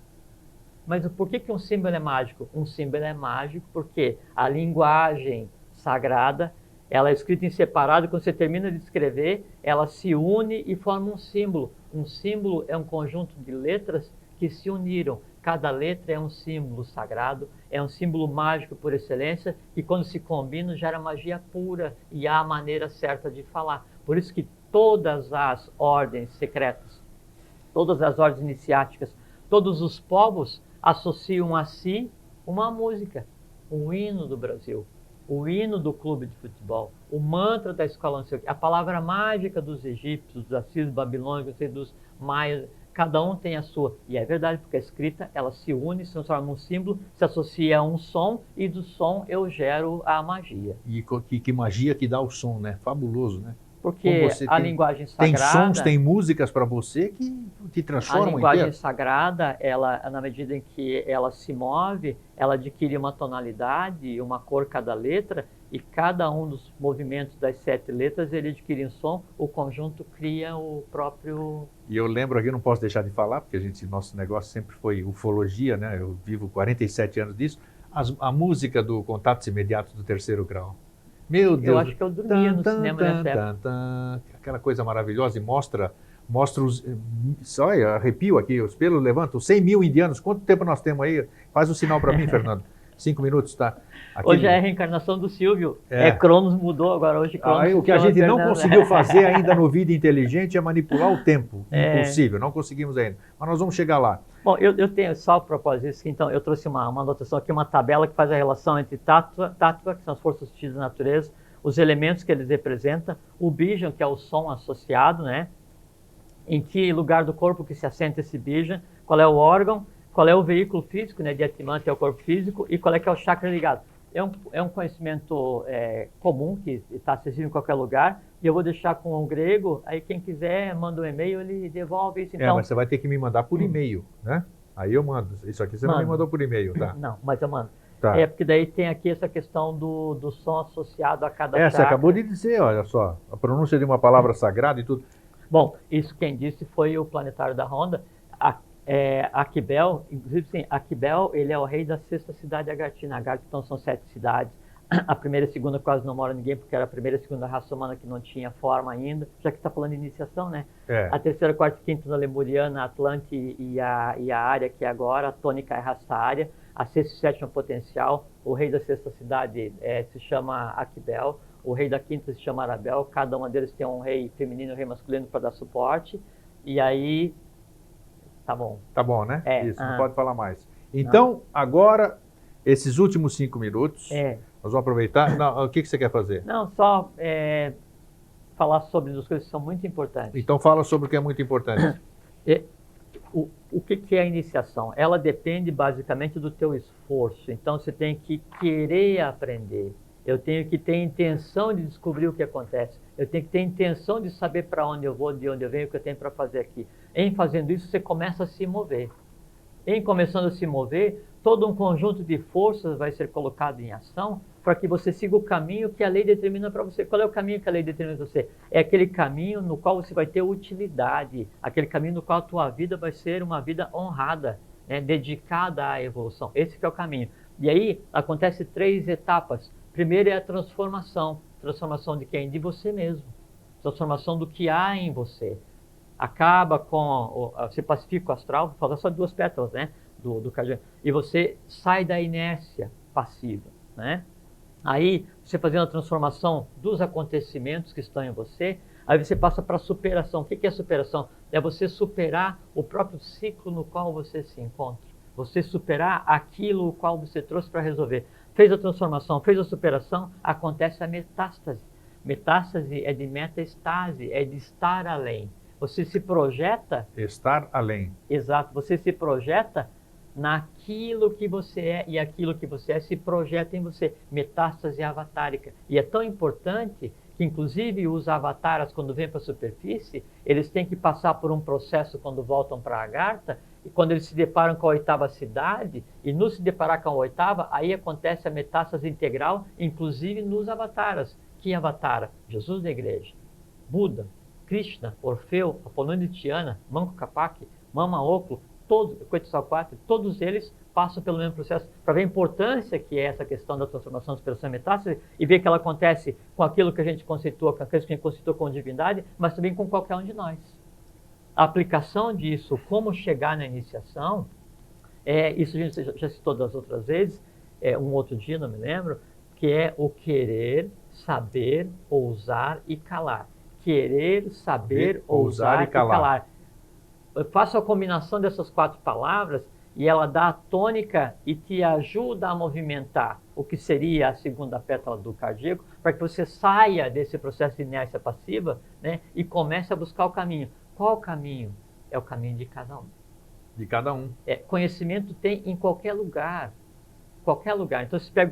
Speaker 2: Mas por que um símbolo é mágico? Um símbolo é mágico porque a linguagem sagrada, ela é escrita em separado, quando você termina de escrever, ela se une e forma um símbolo. Um símbolo é um conjunto de letras que se uniram. Cada letra é um símbolo sagrado, é um símbolo mágico por excelência, que quando se combinam gera magia pura e há a maneira certa de falar. Por isso que todas as ordens secretas, todas as ordens iniciáticas, todos os povos associam a si uma música, um hino do Brasil, o hino do clube de futebol, o mantra da escola, não sei o quê, a palavra mágica dos egípcios, dos assírios, babilônicos, dos maias, cada um tem a sua. E é verdade, porque a escrita, ela se une, se transforma num símbolo, se associa a um som, e do som eu gero a magia.
Speaker 1: E que magia que dá o som, né? Fabuloso, né?
Speaker 2: Porque a linguagem sagrada...
Speaker 1: Tem sons, tem músicas para você que te transformam
Speaker 2: A linguagem
Speaker 1: inteiro.
Speaker 2: sagrada, ela, na medida em que ela se move, ela adquire uma tonalidade, uma cor cada letra, e cada um dos movimentos das 7 letras, ele adquire um som, o conjunto cria o próprio...
Speaker 1: E eu lembro aqui, não posso deixar de falar, porque nosso negócio sempre foi ufologia, né? Eu vivo 47 anos disso. A música do Contatos Imediatos do Terceiro Grau. Meu Deus.
Speaker 2: Eu acho que eu dormia no cinema nessa época.
Speaker 1: Aquela coisa maravilhosa e mostra os... Só arrepio aqui, os pelos levantam. 100 mil indianos, quanto tempo nós temos aí? Faz um sinal para mim, Fernando. 5 minutos, tá? Aqui,
Speaker 2: hoje é a reencarnação do Silvio. Cronos mudou, agora hoje Cronos...
Speaker 1: o que a gente não conseguiu fazer ainda no Vida Inteligente é manipular o tempo. Impossível, não conseguimos ainda. Mas nós vamos chegar lá.
Speaker 2: Bom, eu tenho, só a propósito disso, então, eu trouxe uma anotação aqui, uma tabela que faz a relação entre tátua, que são as forças sutis da natureza, os elementos que eles representam, o bijan, que é o som associado, né? Em que lugar do corpo que se assenta esse bijan, qual é o órgão, qual é o veículo físico, né? Diatimante é o corpo físico, e qual é que é o chakra ligado. É um conhecimento comum, que está acessível em qualquer lugar, e eu vou deixar com o grego, aí quem quiser manda um e-mail, ele devolve isso. Então,
Speaker 1: mas você vai ter que me mandar por e-mail, né? Aí eu mando. Isso aqui você não me mandou por e-mail, tá?
Speaker 2: Não, mas eu mando.
Speaker 1: Tá.
Speaker 2: Porque daí tem aqui essa questão do som associado a cada chakra.
Speaker 1: Você acabou de dizer, olha só, a pronúncia de uma palavra sagrada e tudo.
Speaker 2: Bom, isso quem disse foi o planetário da Honda. Aquibel, inclusive sim, Aquibel, ele é o rei da 6ª cidade agartina. Agartha, então, são 7 cidades. A primeira e a segunda quase não mora ninguém, porque era a primeira e a segunda raça humana que não tinha forma ainda, já que está falando de iniciação, né? A terceira, quarta e quinta na Lemuriana, a Atlante e a área que é agora, a tônica é raça área, a 6ª e 7ª potencial, o rei da 6ª cidade se chama Aquibel, o rei da 5ª se chama Arabel, cada uma deles tem um rei feminino e um rei masculino para dar suporte, e aí, tá bom.
Speaker 1: Tá bom, né? Isso, não pode falar mais. Então, agora, esses últimos 5 minutos... Nós vamos aproveitar. Não, o que você quer fazer?
Speaker 2: Não, só falar sobre as coisas que são muito importantes.
Speaker 1: Então fala sobre o que é muito importante.
Speaker 2: O que é a iniciação? Ela depende basicamente do teu esforço. Então você tem que querer aprender. Eu tenho que ter intenção de descobrir o que acontece. Eu tenho que ter intenção de saber para onde eu vou, de onde eu venho, o que eu tenho para fazer aqui. Em fazendo isso, você começa a se mover. Em começando a se mover, todo um conjunto de forças vai ser colocado em ação para que você siga o caminho que a lei determina para você. Qual é o caminho que a lei determina para você? É aquele caminho no qual você vai ter utilidade, aquele caminho no qual a tua vida vai ser uma vida honrada, né, dedicada à evolução. Esse que é o caminho. E aí acontece 3 etapas. Primeiro é a transformação. Transformação de quem? De você mesmo. Transformação do que há em você. Acaba com, você pacifica o astral, falta só 2 pétalas, né, do cardíaco, e você sai da inércia passiva, né? Aí, você fazendo a transformação dos acontecimentos que estão em você, aí você passa para a superação. O que é superação? É você superar o próprio ciclo no qual você se encontra. Você superar aquilo o qual você trouxe para resolver. Fez a transformação, fez a superação, acontece a metástase. Metástase é de metaestase, é de estar além. Você se projeta...
Speaker 1: Estar além.
Speaker 2: Exato, você se projeta naquilo que você é, e aquilo que você é se projeta em você. Metástase avatárica. E é tão importante que, inclusive, os avataras, quando vêm para a superfície, eles têm que passar por um processo quando voltam para a Agartha, e quando eles se deparam com a 8ª cidade, e no se deparar com a 8ª, aí acontece a metástase integral, inclusive nos avataras. Que avatara? Jesus da Igreja, Buda, Krishna, Orfeu, Apolônio de Tiana, Manco Capac, Mama Oclo, todos, Quetzalcoatl, todos eles passam pelo mesmo processo, para ver a importância que é essa questão da transformação, superação e metástase, e ver que ela acontece com aquilo que a gente conceitua, com aquilo que a gente conceitou com divindade, mas também com qualquer um de nós. A aplicação disso, como chegar na iniciação, isso a gente já citou das outras vezes, um outro dia, não me lembro, que é o querer, saber, ousar e calar. Querer, saber, ousar e calar. Eu faço a combinação dessas 4 palavras e ela dá a tônica e te ajuda a movimentar o que seria a 2ª pétala do cardíaco, para que você saia desse processo de inércia passiva, né, e comece a buscar o caminho. Qual o caminho? É o caminho de cada um.
Speaker 1: De cada um.
Speaker 2: Conhecimento tem em qualquer lugar. Qualquer lugar. Então, se pega...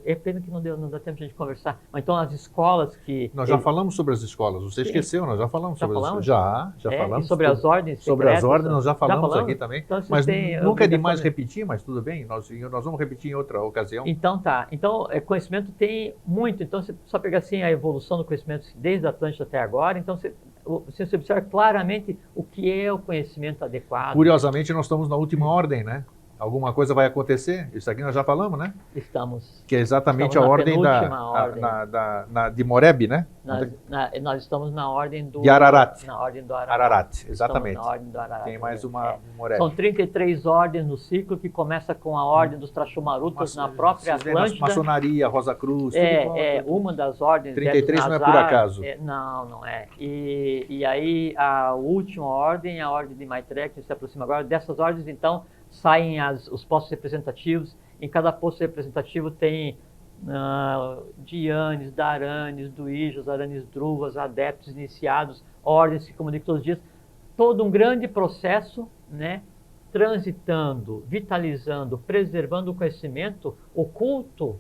Speaker 2: É pena que não dá tempo de a gente conversar. Mas então, as escolas que...
Speaker 1: Nós já falamos sobre as escolas. Você esqueceu, nós já falamos sobre as escolas. Já falamos.
Speaker 2: E sobre as ordens secretas.
Speaker 1: Sobre as ordens nós já falamos aqui também.
Speaker 2: Então,
Speaker 1: mas nunca é demais repetir, mas tudo bem. Nós vamos repetir em outra ocasião.
Speaker 2: Então, tá. Então, conhecimento tem muito. Então, você só pegar assim a evolução do conhecimento desde a Atlântida até agora. Então, você observa claramente o que é o conhecimento adequado.
Speaker 1: Curiosamente, nós estamos na última ordem, né? Alguma coisa vai acontecer? Isso aqui nós já falamos, né?
Speaker 2: Estamos.
Speaker 1: Que é exatamente a ordem de Moreb, né?
Speaker 2: Nós estamos na ordem do...
Speaker 1: De Ararat.
Speaker 2: Na ordem do Ararat.
Speaker 1: Ararat, exatamente.
Speaker 2: Na ordem do Ararat.
Speaker 1: Tem mais uma Moreb.
Speaker 2: São 33 ordens no ciclo, que começa com a ordem dos Trachumarutas na própria Atlântida.
Speaker 1: Maçonaria, Rosa Cruz,
Speaker 2: uma das ordens.
Speaker 1: 33 não é por acaso.
Speaker 2: Não é. E aí a última ordem, a ordem de Maitreya, que se aproxima agora, dessas ordens, então, saem os postos representativos. Em cada posto representativo tem Dhyanis, Dharanis, Duijas, Aranis Druvas, adeptos, iniciados, ordens que comunicam todos os dias. Todo um grande processo, né, transitando, vitalizando, preservando o conhecimento oculto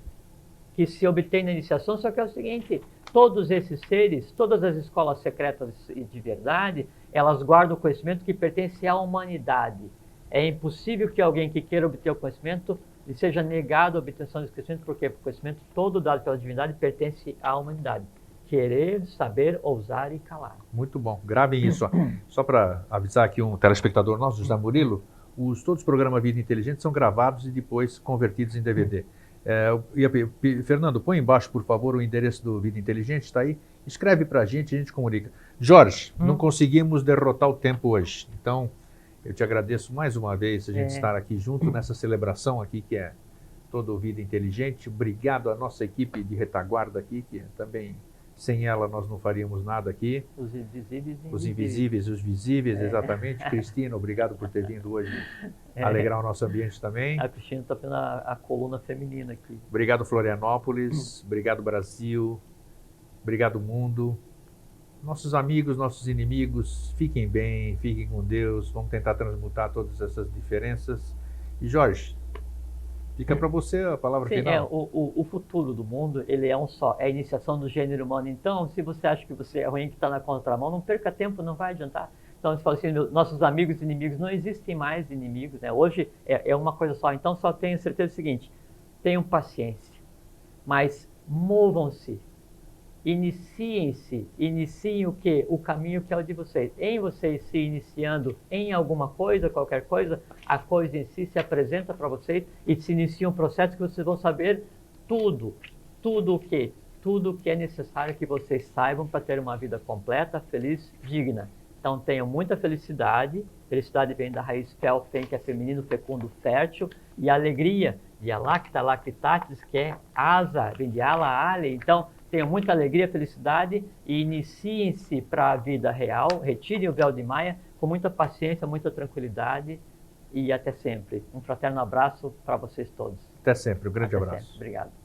Speaker 2: que se obtém na iniciação. Só que é o seguinte, todos esses seres, todas as escolas secretas de verdade, elas guardam o conhecimento que pertence à humanidade. É impossível que alguém que queira obter o conhecimento lhe seja negado a obtenção desse conhecimento, porque o conhecimento todo dado pela divindade pertence à humanidade. Querer, saber, ousar e calar.
Speaker 1: Muito bom. Gravem isso. Só para avisar aqui um telespectador nosso, José Murilo, todos os programas Vida Inteligente são gravados e depois convertidos em DVD. Fernando, põe embaixo, por favor, o endereço do Vida Inteligente, está aí. Escreve para a gente comunica. Jorge, não conseguimos derrotar o tempo hoje, então... Eu te agradeço mais uma vez a gente estar aqui junto nessa celebração aqui que é Todo Vida Inteligente. Obrigado à nossa equipe de retaguarda aqui, que também sem ela nós não faríamos nada aqui.
Speaker 2: Os invisíveis e
Speaker 1: os invisíveis e os visíveis, exatamente. Cristina, obrigado por ter vindo hoje alegrar o nosso ambiente também.
Speaker 2: A Cristina está vendo a coluna feminina aqui.
Speaker 1: Obrigado, Florianópolis. Obrigado, Brasil. Obrigado, mundo. Nossos amigos, nossos inimigos, fiquem bem, fiquem com Deus, vamos tentar transmutar todas essas diferenças. E Jorge, fica para você a palavra final.
Speaker 2: O futuro do mundo, ele é um só, é a iniciação do gênero humano. Então, se você acha que você é ruim, que está na contramão, não perca tempo, não vai adiantar. Então, você fala assim, nossos amigos e inimigos, não existem mais inimigos, né? Hoje é uma coisa só. Então, só tenho certeza do seguinte, tenham paciência. mas movam-se, iniciem o quê? O caminho que é o de vocês. Em vocês se iniciando em alguma coisa, qualquer coisa, a coisa em si se apresenta para vocês e se inicia um processo que vocês vão saber tudo o quê? Tudo o que é necessário que vocês saibam para ter uma vida completa, feliz, digna. Então tenham muita felicidade. Felicidade vem da raiz felfen, que é feminino, fecundo, fértil, e alegria de alacta, lactatis, que é asa, vem de ala, ale. Então tenham muita alegria, felicidade e iniciem-se para a vida real. Retirem o véu de Maia com muita paciência, muita tranquilidade e até sempre. Um fraterno abraço para vocês todos.
Speaker 1: Até sempre, um grande
Speaker 2: Até
Speaker 1: abraço.
Speaker 2: sempre. Obrigado.